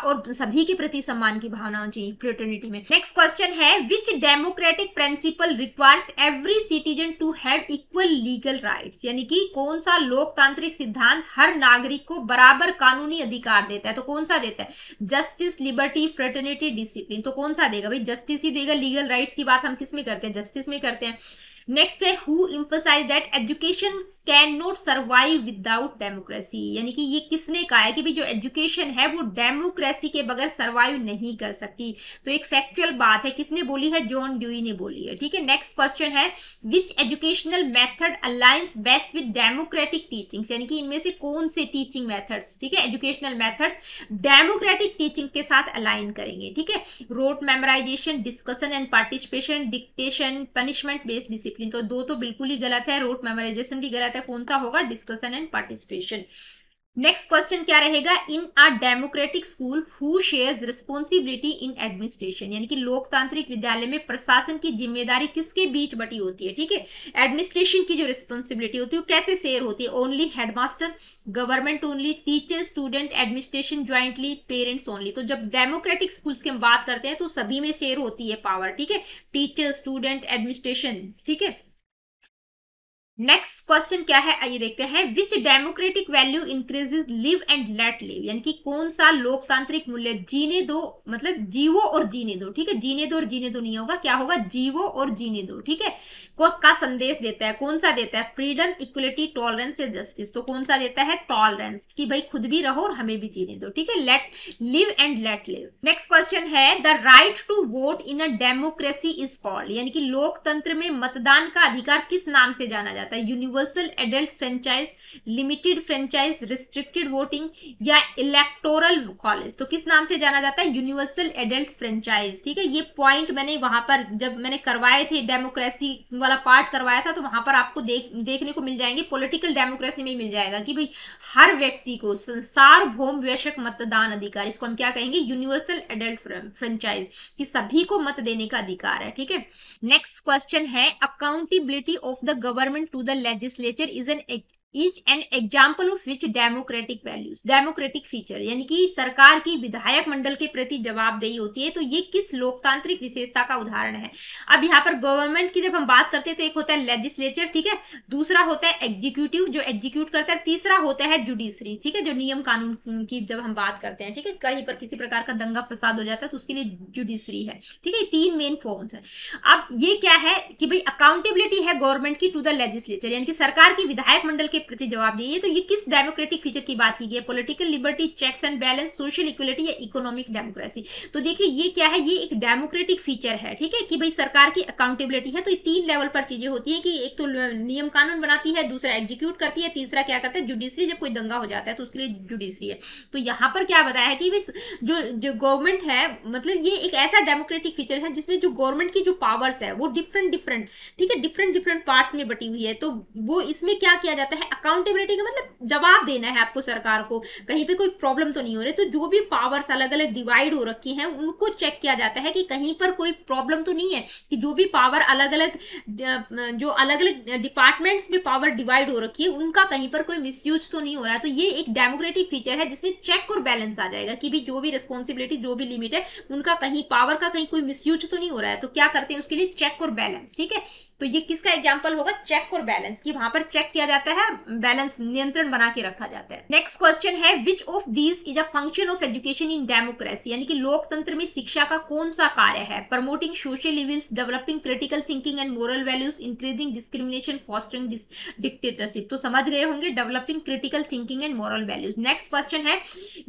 और सभी के प्रति सम्मान की भावना होनी चाहिए फ्रेटर्निटी में। नेक्स्ट क्वेश्चन है which democratic principle requires every citizen to have equal legal rights, यानी कि कौन सा लोकतांत्रिक सिद्धांत हर नागरिक को बराबर कानूनी अधिकार देता है? तो कौन सा देता है? Justice, liberty, fraternity, discipline. तो कौन सा देगा भाई? जस्टिस ही देगा। लीगल राइट्स की बात हम किस में करते हैं? जस्टिस में करते हैं। नेक्स्ट है who emphasize that education can not survive without democracy, यानी कि ये किसने कहा है कि भी जो एजुकेशन है वो डेमोक्रेसी के बगैर सर्वाइव नहीं कर सकती? तो एक फैक्चुअल बात है, किसने बोली है? जॉन ड्यूई ने बोली है। ठीक है, नेक्स्ट क्वेश्चन है which educational method aligns best with democratic teachings, यानी कि इनमें से कौन से टीचिंग मेथड्स, ठीक है, एजुकेशनल मेथड्स डेमोक्रेटिक टीचिंग के साथ अलाइन करेंगे? ठीक है, rote memorization, discussion and participation, dictation, punishment based discipline. तो दो तो बिल्कुल ही गलत है, रोट मेमोराइजेशन भी गलत है, कौन सा होगा? Discussion and participation. Next question क्या रहेगा? In a democratic school who shares responsibility in administration, यानी कि लोकतांत्रिक विद्यालय में प्रशासन की जिम्मेदारी किसके बीच बटी होती है? ठीक है, एडमिनिस्ट्रेशन की जो रिस्पॉन्सिबिलिटी होती है वो कैसे शेयर होती है? Only headmaster, government only, teacher, student, administration jointly, parents only. तो जब डेमोक्रेटिक स्कूल्स की हम बात करते हैं तो सभी में शेयर होती है पावर। ठीक है, टीचर, स्टूडेंट, एडमिनिस्ट्रेशन। ठीक है, नेक्स्ट क्वेश्चन क्या है आइए देखते हैं which democratic value increases live and let live, यानी कि कौन सा लोकतांत्रिक मूल्य जीने दो मतलब जीवो और जीने दो, ठीक है, जीने दो और जीने दो नहीं होगा, क्या होगा? जीवो और जीने दो। ठीक है, का संदेश देता है, कौन सा देता है? फ्रीडम, इक्वलिटी, टॉलरेंस या जस्टिस। तो कौन सा देता है? टॉलरेंस, कि भाई खुद भी रहो और हमें भी जीने दो। ठीक है, let live and let live. Next question है the right to vote in a democracy is called, यानी कि लोकतंत्र में मतदान का अधिकार किस नाम से जाना जाता है? Universal adult franchise, limited franchise, restricted voting या इलेक्टोरल कॉलेज। तो किस नाम से जाना जाता है? Universal adult franchise. ठीक है, ये पॉइंट मैंने वहां पर जब मैंने करवाए थे, डेमोक्रेसी वाला पार्ट करवाया था, तो वहां पर आपको देखने को मिल जाएंगे, पॉलिटिकल डेमोक्रेसी में मिल जाएगा कि भाई हर व्यक्ति को सार्वभौम वैश्विक मतदान अधिकार, इसको हम क्या कहेंगे? यूनिवर्सल एडल्ट फ्रेंचाइज, कि सभी को मत देने का अधिकार है। ठीक है, नेक्स्ट क्वेश्चन है accountability of the government to the legislature is an example of which democratic values, democratic feature, यानी कि सरकार की विधायक मंडल के प्रति जवाबदेही होती है, तो ये किस लोकतांत्रिक विशेषता का उदाहरण है? अब यहाँ पर गवर्नमेंट की जब हम बात करते हैं तो एक होता है लेजिस्लेचर, ठीक है, दूसरा होता है एग्जीक्यूटिव जो एग्जीक्यूट करता है, तीसरा होता है जुडिशरी, ठीक है, जो नियम कानून की जब हम बात करते हैं, ठीक है, कहीं पर किसी प्रकार का दंगा फसाद हो जाता है तो उसके लिए जुडिशरी है। ठीक है, तीन मेन फॉर्म्स है। अब ये क्या है कि भाई अकाउंटेबिलिटी है गवर्नमेंट की टू द लेजिस्लेचर, यानी कि सरकार की विधायक मंडल के प्रति जवाब दिए। तो ये किस डेमोक्रेटिक फीचर की बात की गई है? Political liberty, checks and balance, social equality या इकोनॉमिक डेमोक्रेसी। तो देखिए ये क्या है, ये एक डेमोक्रेटिक फीचर है, ठीक है, कि भाई सरकार की अकाउंटेबिलिटी है। तो ये 3 लेवल पर चीजें होती है कि एक तो नियम कानून बनाती है, दूसरा एग्जीक्यूट करती है, तीसरा क्या करता है, जुडिशरी। जब कोई दंगा हो जाता है तो उसके लिए जुडिशरी है। तो यहाँ पर क्या बताया है कि जो गवर्नमेंट है, मतलब ये एक ऐसा डेमोक्रेटिक फीचर है जिसमें जो गवर्नमेंट की जो पावर्स है वो डिफरेंट, ठीक है, डिफरेंट पार्ट्स में बटी हुई है। तो वो इसमें क्या किया जाता है, अकाउंटेबिलिटी का मतलब जवाब देना है आपको सरकार को, कहीं पे कोई प्रॉब्लम तो नहीं हो रही। तो जो भी पावर्स अलग अलग डिवाइड हो रखी हैं उनको चेक किया जाता है कि कहीं पर कोई प्रॉब्लम तो नहीं है, कि जो भी पावर अलग अलग डिपार्टमेंट्स में पावर डिवाइड हो रखी है उनका कहीं पर कोई मिसयूज तो नहीं हो रहा है। तो ये एक डेमोक्रेटिक फीचर है जिसमें चेक और बैलेंस आ जाएगा कि भी जो भी रिस्पॉन्सिबिलिटी, जो भी लिमिट है, उनका कहीं पावर का कहीं कोई मिसयूज तो नहीं हो रहा है। तो क्या करते हैं उसके लिए, चेक और बैलेंस, ठीक है। तो ये किसका एग्जांपल होगा, चेक और बैलेंस, की वहां पर चेक किया जाता है, बैलेंस नियंत्रण बना के रखा जाता है। नेक्स्ट क्वेश्चन है, which of these is a function of education in democracy, यानी कि लोकतंत्र में शिक्षा का कौन सा कार्य है? Promoting social evils, developing critical thinking and moral values, increasing discrimination, fostering dictatorship. तो समझ गए होंगे, developing critical thinking and moral values. Next question है,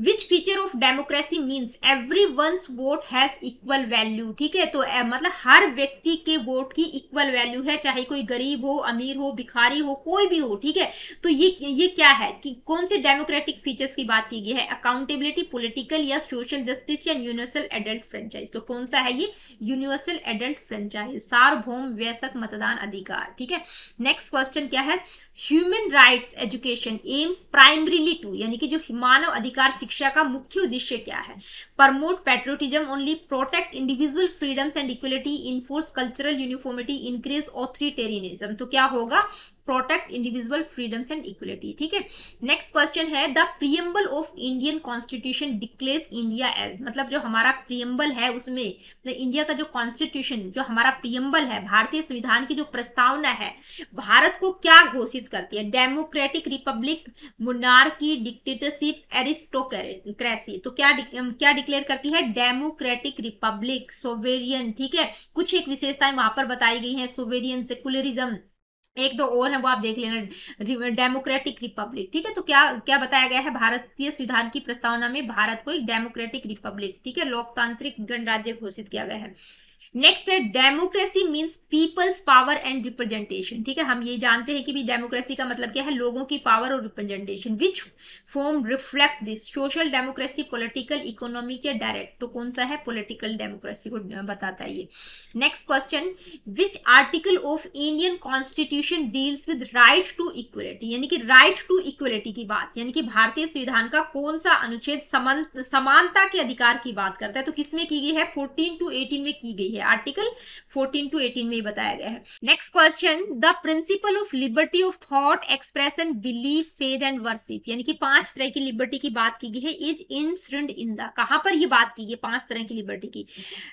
which feature of democracy means everyone's vote has equal value, ठीक है। तो मतलब हर व्यक्ति के वोट की इक्वल वैल्यू है, चाहे कोई गरीब हो, अमीर हो, भिखारी हो, कोई भी हो, ठीक है। तो ये क्या है कि कौन से डेमोक्रेटिक फीचर्स की बात की गई है? अकाउंटेबिलिटी, पॉलिटिकल या सोशल जस्टिस या यूनिवर्सल एडल्ट फ्रेंचाइज। तो कौन सा है ये? यूनिवर्सल एडल्ट फ्रेंचाइज, सार्वभौम वयस्क मतदान अधिकार, ठीक है। नेक्स्ट क्वेश्चन क्या है, human rights education aims primarily to, यानी कि जो मानव अधिकार शिक्षा का मुख्य उद्देश्य क्या है? Promote patriotism only, protect individual freedoms and equality, enforce cultural uniformity, increase authoritarianism. तो क्या होगा, protect individual freedoms and equality, ठीक है। नेक्स्ट क्वेश्चन है, the preamble of Indian constitution declares India as, मतलब जो हमारा प्रीएम्बल है उसमें इंडिया का जो कॉन्स्टिट्यूशन, जो हमारा प्रीएम्बल है, भारतीय संविधान की जो प्रस्तावना है, भारत को क्या घोषित करती है? Democratic Republic, monarchy, dictatorship, aristocracy. तो क्या डिक्लेयर करती है? डेमोक्रेटिक रिपब्लिक, सोवेरियन, ठीक है। कुछ एक विशेषताएं वहां पर बताई गई हैं, सोवेरियन, सेकुलरिज्म, एक दो और है वो आप देख लेना, डेमोक्रेटिक रिपब्लिक, ठीक है। तो क्या क्या बताया गया है, भारतीय संविधान की प्रस्तावना में भारत को एक डेमोक्रेटिक रिपब्लिक, ठीक है, लोकतांत्रिक गणराज्य घोषित किया गया है। नेक्स्ट है, democracy means peoples power and representation, ठीक है। हम ये जानते हैं कि भी डेमोक्रेसी का मतलब क्या है, लोगों की पावर और representation. Which form reflect this, social democracy, political, economic या डायरेक्ट। तो कौन सा है, पॉलिटिकल डेमोक्रेसी को बताता है ये। Next question, which article of Indian constitution deals with right to equality, यानी कि राइट टू इक्वलिटी की बात, यानी कि भारतीय संविधान का कौन सा अनुच्छेद समानता के अधिकार की बात करता है? तो किसमें की गई है, 14 to 18 में की गई है, आर्टिकल 14 to 18 में बताया गया है। Next question, the principle of liberty of thought, expression, belief, faith and worship, यानी कि 5 तरह की लिबर्टी की बात की गई है, इज इंश्रिंड इन द, कहां पर ये बात की गई 5 तरह की लिबर्टी की?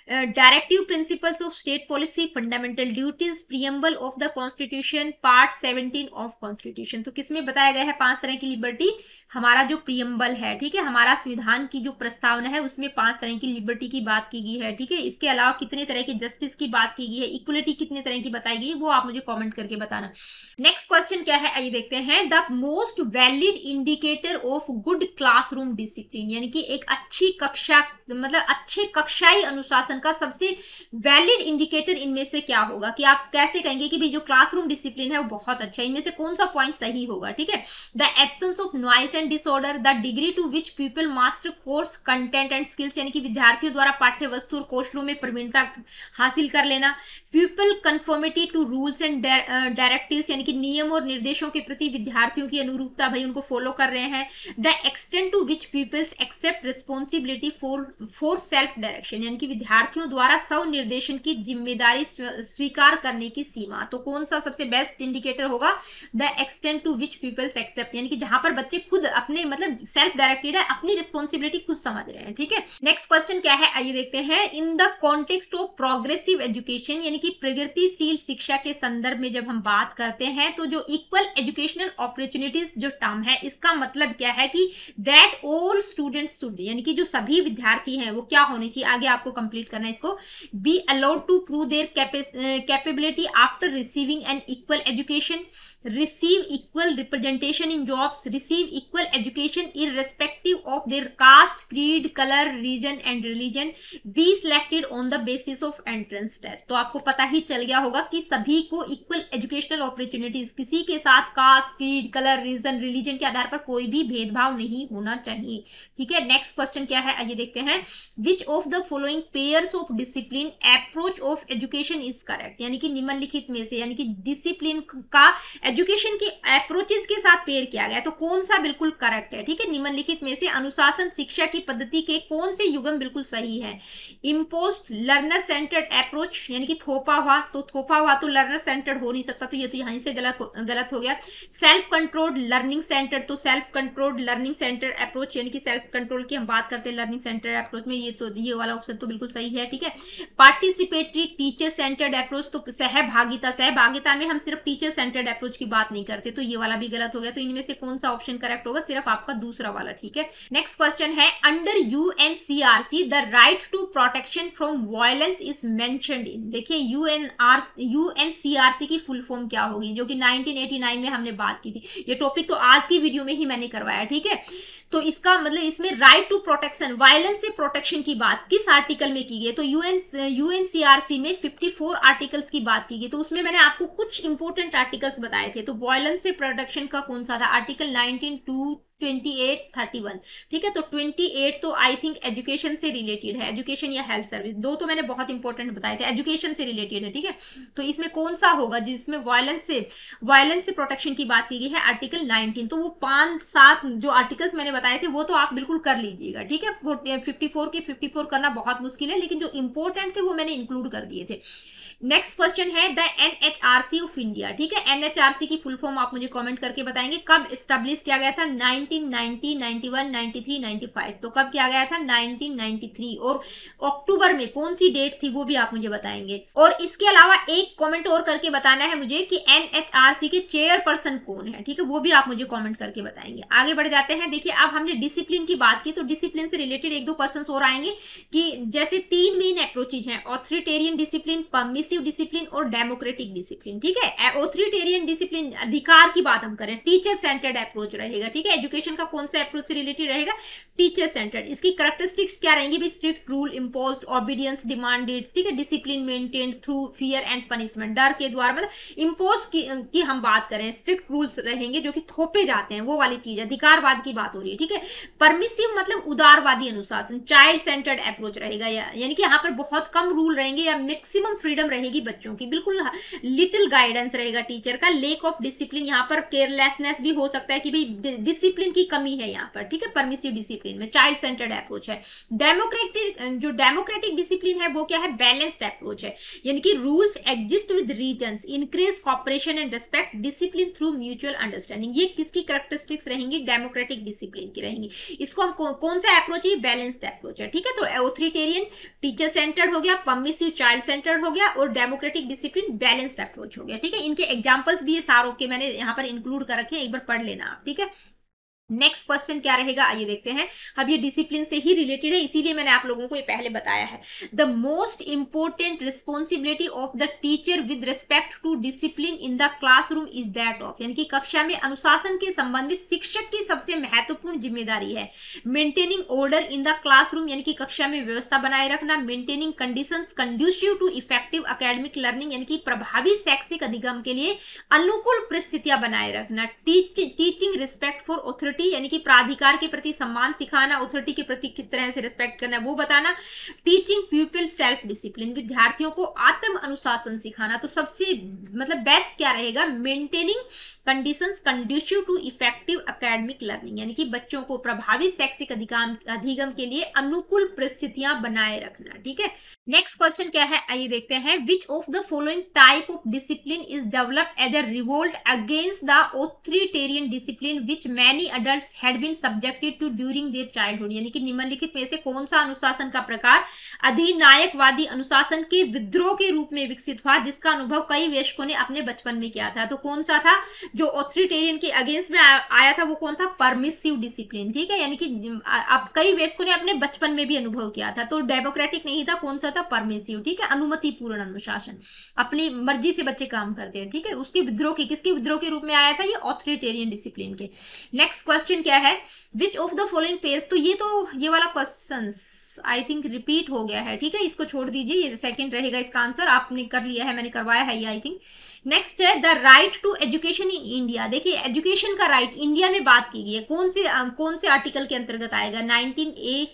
Directive principles of state policy, fundamental duties, preamble of the constitution, part 17 of constitution. तो किसमें बताया गया है 5 तरह की लिबर्टी? हमारा जो प्रीएम्बल है, ठीक है, हमारा संविधान की जो प्रस्तावना है उसमें 5 तरह की लिबर्टी की बात की गई है, ठीक है। इसके अलावा कितने तरह की जस्टिस की बात की गई है, इक्वलिटी कितने तरह की बताई गई है, वो आप मुझे कमेंट करके बताना। नेक्स्ट क्वेश्चन क्या है, आइए देखते हैं, the most valid indicator of good classroom discipline, यानी कि एक अच्छी कक्षा, मतलब अच्छे कक्षाई अनुशासन का सबसे वैलिड इंडिकेटर इनमें से क्या होगा, कि आप कैसे कहेंगे कि भी जो क्लासरूम डिसिप्लिन है वो बहुत अच्छा है, इनमें से कौन सा पॉइंट सही होगा, ठीक है। The absence of noise and disorder, the degree to which people master course content and skills, यानी कि विद्यार्थियों द्वारा पाठ्य वस्तु और कौशलों में प्रवीणता हासिल कर लेना। People conformity to rules and directives, यानी कि नियम और निर्देशों के प्रति विद्यार्थियों की अनुरूपता, भाई उनको फॉलो कर रहे हैं। The extent to which peoples accept responsibility for self direction, यानी कि विद्यार्थियों द्वारा स्व निर्देशन की जिम्मेदारी स्वीकार करने की सीमा। तो कौन सा सबसे बेस्ट इंडिकेटर होगा, the extent to which peoples accept, यानी कि जहां पर बच्चे खुद अपने मतलब सेल्फ डायरेक्टेड है, अपनी रिस्पॉन्सिबिलिटी खुद समझ रहे हैं, ठीक है। नेक्स्ट क्वेश्चन क्या है, आइए देखते हैं, in the context of progressive education यानी कि प्रगतिशील शिक्षा के संदर्भ में जब हम बात करते हैं तो जो इक्वल एजुकेशनल अपॉर्चुनिटीज जो टर्म है इसका मतलब क्या है कि दैट ऑल स्टूडेंट्स शुड यानी कि जो सभी विद्यार्थी हैं वो क्या होने चाहिए, आगे आपको कंप्लीट करना है इसको, be allowed to prove their capability after receiving an equal education, receive equal representation in jobs, receive equal education irrespective of their caste, creed, color, region and religion, be selected on the basis of entrance test। तो आपको पता ही चल गया होगा कि सभी को equal educational opportunities, किसी के साथ caste, creed, colour, region, religion के आधार पर कोई भी भेदभाव नहीं होना चाहिए। ठीक है, नेक्स्ट क्वेश्चन क्या है आइए देखते हैं। Which of the following pairs of discipline approach of education is correct, यानी कि निम्नलिखित में से यानी कि डिसिप्लिन का एजुकेशन के अप्रोचेस के साथ पेयर किया गया तो कौन सा बिल्कुल करेक्ट है। ठीक है, निम्नलिखित में से अनुशासन शिक्षा की पद्धति के कौन से युग्म बिल्कुल सही है। इम्पोज्ड लर्नर सेंटर्ड अप्रोच यानी कि थोपा हुआ तो लर्नर सेंटर्ड हो नहीं सकता, तो ये तो यहीं से गलत हो गया। सेल्फ कंट्रोल्ड लर्निंग सेंटर, तो self controlled learning centre approach यानी कि सेल्फ कंट्रोल की हम बात करते हैं लर्निंग सेंटर अप्रोच में, ये वाला ऑप्शन तो बिल्कुल सही है। ठीक है, पार्टिसिपेटरी टीचर सेंटर्ड अप्रोच, तो सहभागिता में हम सिर्फ टीचर सेंटर्ड अप्रोच की बात नहीं करते, तो ये वाला भी गलत हो गया। तो इनमें से कौन सा ऑप्शन करेक्ट होगा, सिर्फ आपका दूसरा वाला। ठीक है, नेक्स्ट क्वेश्चन है under UNCRC the right to protection from violence is mentioned in. देखिए यूएनसीआरसी की फुल फॉर्म क्या होगी, जो कि 1989 में हमने बात की थी। ये टॉपिक तो आज की वीडियो में ही मैंने करवाया। ठीक है, तो इसका मतलब इसमें राइट टू प्रोटेक्शन, वायलेंस से प्रोटेक्शन की बात किस आर्टिकल में की गई, तो यूएनसीआरसी में 54 आर्टिकल्स की बात की गई। तो उसमें मैंने आपको कुछ इंपोर्टेंट आर्टिकल्स बताए थे, तो वायलेंस से प्रोटेक्शन का कौन सा था, आर्टिकल 19, 2, 28, 31। ठीक है, तो 28 तो आई थिंक एजुकेशन से रिलेटेड है, एजुकेशन या हेल्थ सर्विस, दो तो मैंने बहुत इंपॉर्टेंट बताए थे, एजुकेशन से रिलेटेड है। ठीक है, तो इसमें कौन सा होगा जिसमें वायलेंस से प्रोटेक्शन की बात की गई है, आर्टिकल 19। तो वो 5-7 जो आर्टिकल्स मैंने बताए थे वो तो आप बिल्कुल कर लीजिएगा। ठीक है, 54 के 54 करना बहुत मुश्किल है, लेकिन जो इंपॉर्टेंट थे वो मैंने इंक्लूड कर दिए थे। नेक्स्ट क्वेश्चन है द एनएचआरसी ऑफ इंडिया। ठीक है, एनएचआरसी की फुल फॉर्म आप मुझे कमेंट करके बताएंगे कब एस्टेब्लिश किया गया था, 1990, 91, 93, 95। तो कब किया गया था, 1993। और अक्टूबर में कौन सी डेट थी वो भी आप मुझे बताएंगे। और इसके अलावा एक कमेंट और करके बताना है मुझे कि एनएचआरसी के चेयरपर्सन कौन है। ठीक है, वो भी आप मुझे कमेंट करके बताएंगे। आगे बढ़ जाते हैं। देखिए, अब हमने डिसिप्लिन की बात की, तो डिसिप्लिन से रिलेटेड 1-2 क्वेश्चन और आएंगे कि जैसे 3 मेन अप्रोचेज हैं, ऑथोरिटेरियन डिसिप्लिन, परमिसिव डिसिप्लिन और डेमोक्रेटिक डिसिप्लिन। ठीक है, ऑथोरिटेरियन डिसिप्लिन अधिकार की बात हम करें, टीचर सेंटर्ड अप्रोच रहेगा। ठीक है, एजुकेशन का कौन सा अप्रोच से रिलेटेड रहेगा, टीचर सेंटर्ड। इसकी कैरेक्टरिस्टिक्स क्या रहेंगी, स्ट्रिक्ट रूल इम्पोज्ड, ऑबिडियंस डिमांडेड। ठीक है, discipline maintained through fear and punishment, डर के द्वारा, मतलब इम्पोज की हम बात करें, स्ट्रिक्ट रूल्स रहेंगे जो कि थोपे जाते हैं, वो वाली चीज, अधिकारवाद की बात हो रही है। ठीक है, परमिसिव मतलब उदारवादी अनुशासन, चाइल्ड सेंटर्ड अप्रोच रहेगा, यानी कि यहाँ पर बहुत कम रूल रहेंगे या मैक्सिमम फ्रीडम रहेगी बच्चों की, बिल्कुल लिटिल गाइडेंस रहेगा टीचर का। लेक ऑफ डिसिप्लिन, यहाँ पर केयरलेसनेस भी हो सकता है कि भाई डिसिप्लिन की कमी है यहाँ पर। ठीक है, परमिसिव डिसिप्लिन में चाइल्ड सेंटर्ड अप्रोच है। डेमोक्रेटिक डिसिप्लिन है वो क्या है, बैलेंस्ड अप्रोच है, यानी कि rules exist with reasons, increase cooperation and respect, discipline through mutual understanding. ये किसकी कैरेक्टरिस्टिक्स रहेंगी, डेमोक्रेटिक डिसिप्लिन की रहेंगी। इसको हम कौन सा अप्रोच है, बैलेंस्ड अप्रोच है। ठीक है, तो ऑथोरिटेरियन टीचर सेंटर्ड हो गया, परमिसिव चाइल्ड सेंटर्ड हो गया, और डेमोक्रेटिक डिसिप्लिन बैलेंस्ड अप्रोच हो गया। ठीक है, इनके एग्जांपल्स भी ये सारों के मैंने यहाँ पर इंक्लूड कर रखे हैं, एक बार पढ़ लेना आप। ठीक है, नेक्स्ट क्वेश्चन क्या रहेगा आइए देखते हैं। अब ये डिसिप्लिन से ही रिलेटेड है, इसीलिए मैंने आप लोगों को ये पहले बताया है। The most important responsibility of the teacher with respect to discipline in the classroom is that of, यानी कि कक्षा में अनुशासन के संबंध में शिक्षक की सबसे महत्वपूर्ण जिम्मेदारी है maintaining order in the classroom, यानी कि कक्षा में व्यवस्था बनाए रखना, maintaining conditions conducive to effective academic learning, यानी कि प्रभावी शैक्षिक अधिगम के लिए अनुकूल परिस्थितियां बनाए रखना, टीचिंग रिस्पेक्ट फॉर ऑथोरिटी, यानी कि प्राधिकार के प्रति सम्मान सिखाना, अथॉरिटी के प्रति किस तरह से रिस्पेक्ट करना है वो बताना, टीचिंग पीपल सेल्फ डिसिप्लिन, विद्यार्थियों को आत्म अनुशासन सिखाना। तो सबसे मतलब बेस्ट क्या रहेगा, maintaining conditions conducive to effective academic learning, यानी कि बच्चों को प्रभावी शैक्षिक अधिगम के लिए अनुकूल परिस्थितियां बनाए रखना। ठीक है, नेक्स्ट क्वेश्चन क्या है आइए देखते हैं। Which of the following type of discipline is developed as a revolt against the authoritarian discipline which many adults had been subjected to during their childhood, यानी कि निम्नलिखित में से कौन सा अनुशासन का प्रकार अधिनायकवादी अनुशासन के विद्रोह के रूप में विकसित हुआ जिसका अनुभव कई वयस्कों ने अपने बचपन में किया था? तो कौन सा था जो ऑथोरिटेरियन के अगेंस्ट में आया था? वो कौन था? परमिसिव डिसिप्लिन, ठीक है, यानी कि अब कई वयस्कों ने अपने बचपन में भी अनुभव किया था। तो डेमोक्रेटिक नहीं था, कौन सा था? परमिसिव, ठीक है, अनुमतिपूर्ण अनुशासन, अपनी मर्जी से बच्चे काम करते हैं, ठीक है। उसके विद्रोह के किसके विद्रोह के रूप में आया था? ये ऑथोरिटेरियन डिसिप्लिन के। नेक्स्ट क्वेश्चन क्या है? विच ऑफ द फॉलोइंग पेयर्स, तो ये वाला क्वेश्चन आई थिंक रिपीट हो गया है, ठीक है, इसको छोड़ दीजिए, ये सेकंड रहेगा इसका आंसर, आपने कर लिया है, मैंने करवाया है ये आई थिंक। नेक्स्ट है the right to education in India. देखिए एजुकेशन का राइट इंडिया में बात की गई है, कौन से आर्टिकल के अंतर्गत आएगा? 19A,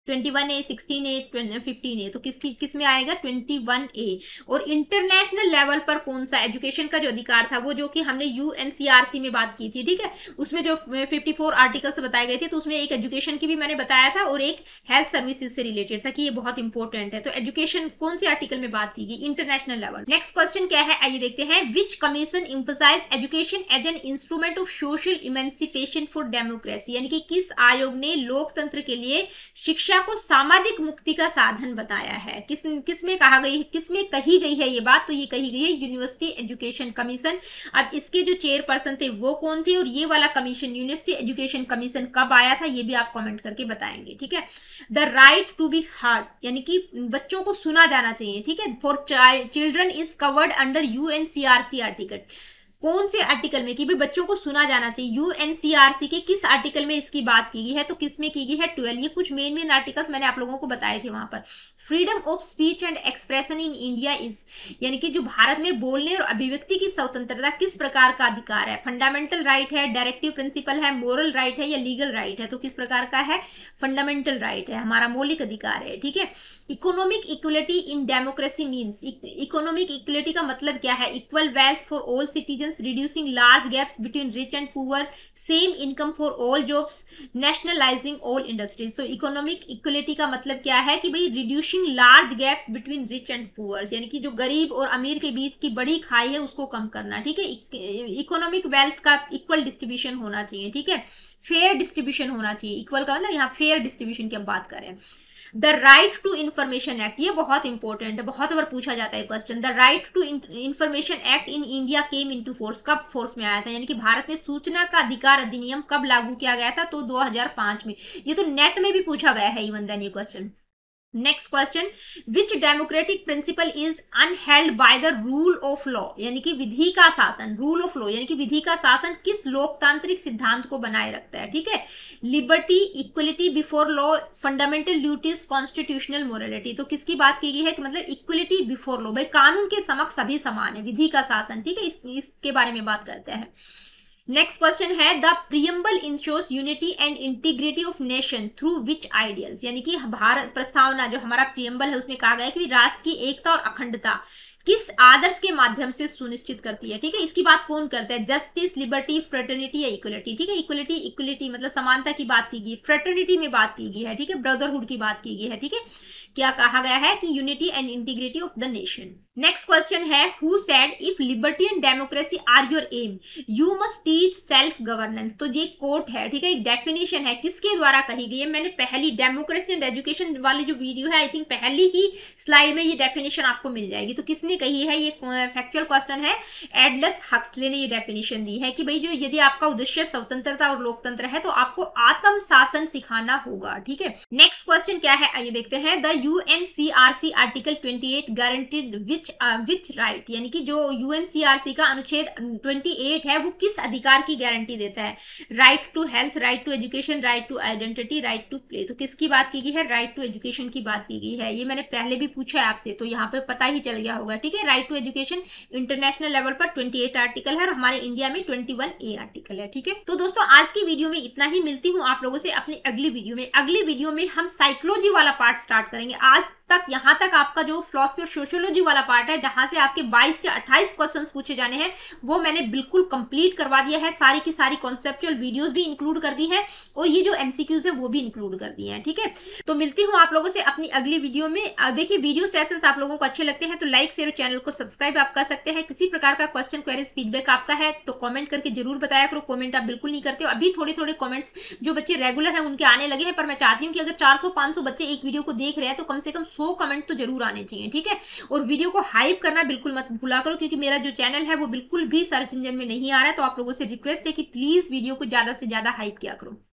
21A, 16A, 15A, तो किस में आएगा? 21A। और इंटरनेशनल लेवल पर कौन सा एजुकेशन का जो अधिकार था, वो जो कि हमने UNCRC में बात की थी, ठीक है, उसमें जो 54 आर्टिकल्स बताए गए थे, तो उसमें एक एजुकेशन की भी मैंने बताया था और एक हेल्थ सर्विसेज से रिलेटेड था कि ये बहुत इंपॉर्टेंट है। तो एजुकेशन कौन से आर्टिकल में बात की गई? International level. नेक्स्ट क्वेश्चन क्या है, आइए देखते हैं। Which commission emphasise education as an instrument of social emancipation for democracy, यानी कि किस आयोग ने लोकतंत्र के लिए शिक्षा को सामाजिक मुक्ति का साधन बताया है? किसमें कहा गई है, किसमें कही गई है ये बात? तो ये कही गई है यूनिवर्सिटी एजुकेशन कमीशन। अब इसके जो चेयरपर्सन थे वो कौन थे और ये वाला कमीशन यूनिवर्सिटी एजुकेशन कमीशन कब आया था, ये भी आप कमेंट करके बताएंगे, ठीक है। The right to be heard, यानी कि बच्चों को सुना जाना चाहिए, ठीक है, for children is covered under UNCRC article. कौन से आर्टिकल में कि भी बच्चों को सुना जाना चाहिए? UNCRC के किस आर्टिकल में इसकी बात की गई है? तो किस में की गई है? 12। ये कुछ मेन आर्टिकल्स मैंने आप लोगों को बताए थे वहां पर। Freedom of speech and expression in India is, यानी कि जो भारत में बोलने और अभिव्यक्ति की स्वतंत्रता किस प्रकार का अधिकार है? फंडामेंटल राइट है, डायरेक्टिव प्रिंसिपल है, मोरल राइट है या लीगल राइट है? तो किस प्रकार का है? फंडामेंटल राइट है, हमारा मौलिक अधिकार है, ठीक है। Economic equality in democracy means, economic equality का मतलब क्या है? Equal wealth for all citizen, reducing large gaps between rich and poor, same income for all jobs, nationalizing all industries। तो इकोनॉमिक इक्वलिटी का मतलब क्या है कि भाई reducing large gaps between rich and poor, यानी कि जो गरीब और अमीर के बीच की बड़ी खाई है उसको कम करना, ठीक है। इकोनॉमिक वेल्थ का इक्वल डिस्ट्रीब्यूशन होना चाहिए, ठीक है, फेयर डिस्ट्रीब्यूशन होना चाहिए। इक्वल का मतलब यहाँ फेयर डिस्ट्रीब्यूशन की हम बात करें। The right to information act, ये बहुत इंपॉर्टेंट है, बहुत बार पूछा जाता है question. The right to information act in India came into force, कब फोर्स में आया था? यानी कि भारत में सूचना का अधिकार अधिनियम कब लागू किया गया था? तो 2005 में। ये तो नेट में भी पूछा गया है इवन देन ये question. Next question, which democratic principle is upheld by the rule of law, यानी कि विधि का शासन, रूल ऑफ लॉ यानी कि विधि का शासन किस लोकतांत्रिक सिद्धांत को बनाए रखता है? ठीक है, liberty, equality before law, fundamental duties, constitutional morality. तो किसकी बात की गई है कि मतलब इक्वलिटी बिफोर लॉ, भाई कानून के समक्ष सभी समान है, विधि का शासन, ठीक है, इसके बारे में बात करते हैं। नेक्स्ट क्वेश्चन है, the preamble ensures unity and integrity of nation through which ideals, यानी कि भारत प्रस्तावना जो हमारा प्रियम्बल है उसमें कहा गया है कि राष्ट्र की एकता और अखंडता किस आदर्श के माध्यम से सुनिश्चित करती है? ठीक है, इसकी बात कौन करता है? जस्टिस, लिबर्टी, फ्रेटर्निटी या इक्वलिटी? ठीक है, इक्वलिटी मतलब समानता की बात की गई, फ्रेटर्निटी में बात की गई है, ठीक है, ब्रदरहुड की बात की गई है, ठीक है। क्या कहा गया है कि unity and integrity of the nation. Next question है, who said if liberty and democracy are your aim you must teach self governance. तो ये कोट है, ठीक है, एक डेफिनेशन है, किसके द्वारा कही गई है? मैंने पहली डेमोक्रेसी एंड एजुकेशन वाली जो वीडियो है आई थिंक पहली ही स्लाइड में ये डेफिनेशन आपको मिल जाएगी। तो किसने कही है? ये फैक्चुअल क्वेश्चन है, एडलस हक्सले ने ये डेफिनेशन दी है कि भाई जो यदि आपका उद्देश्य स्वतंत्रता और लोकतंत्र है तो आपको आत्म शासन सिखाना होगा, ठीक है। नेक्स्ट क्वेश्चन क्या है, आइए देखते हैं। The UNCRC article 28 guaranteed which right, यानी कि जो UNCRC का अनुच्छेद 28 है वो किस अधिकार की गारंटी देता है? Right to health, right to education, right to identity, right to play. तो किसकी बात की गई है? राइट टू एजुकेशन की बात की गई है। ये मैंने पहले भी पूछा है आपसे, तो यहाँ पे पता ही चल गया होगा, ठीक है। Right to education international level पर 28 आर्टिकल है और हमारे इंडिया में 21A आर्टिकल है, ठीक है। तो दोस्तों आज की वीडियो में इतना ही, मिलती हूँ आप लोगों से अपनी अगली वीडियो में। अगली वीडियो में हम साइकोलॉजी वाला पार्ट स्टार्ट करेंगे। आज तक, यहाँ तक आपका जो फिलॉसफी और सोशियोलॉजी वाला पार्ट है जहां से आपके 22 से 28 क्वेश्चंस पूछे जाने हैं, वो मैंने बिल्कुल कंप्लीट करवा दिया है। सारी की सारी कॉन्सेप्चुअल वीडियोस भी इंक्लूड कर दी है और ये जो एमसीक्यूज है वो भी इंक्लूड कर दिए हैं। ठीक है, तो मिलती हूँ आप लोगों से अपनी अगली वीडियो में। देखिए वीडियो सेशंस आप लोगों को अच्छे लगते हैं तो लाइक शेयर, चैनल को सब्सक्राइब आप कर सकते हैं। किसी प्रकार का क्वेश्चन क्वेरीज फीडबैक आपका है तो कमेंट करके जरूर बताया करो। कमेंट आप बिल्कुल नहीं करते हो। अभी थोड़े थोड़े कमेंट्स जो बच्चे रेगुलर हैं उनके आने लगे हैं, पर मैं चाहती हूँ कि अगर 400-500 बच्चे एक वीडियो को देख रहे हैं तो कम से कम 100 कमेंट तो जरूर आने चाहिए। ठीक है, और वीडियो को हाइप करना बिल्कुल मत भूला करो, क्योंकि मेरा जो चैनल है वो बिल्कुल भी सर्च इंजन में नहीं आ रहा है। तो आप लोगों से रिक्वेस्ट है कि प्लीज वीडियो को ज्यादा से ज्यादा हाइप किया करो।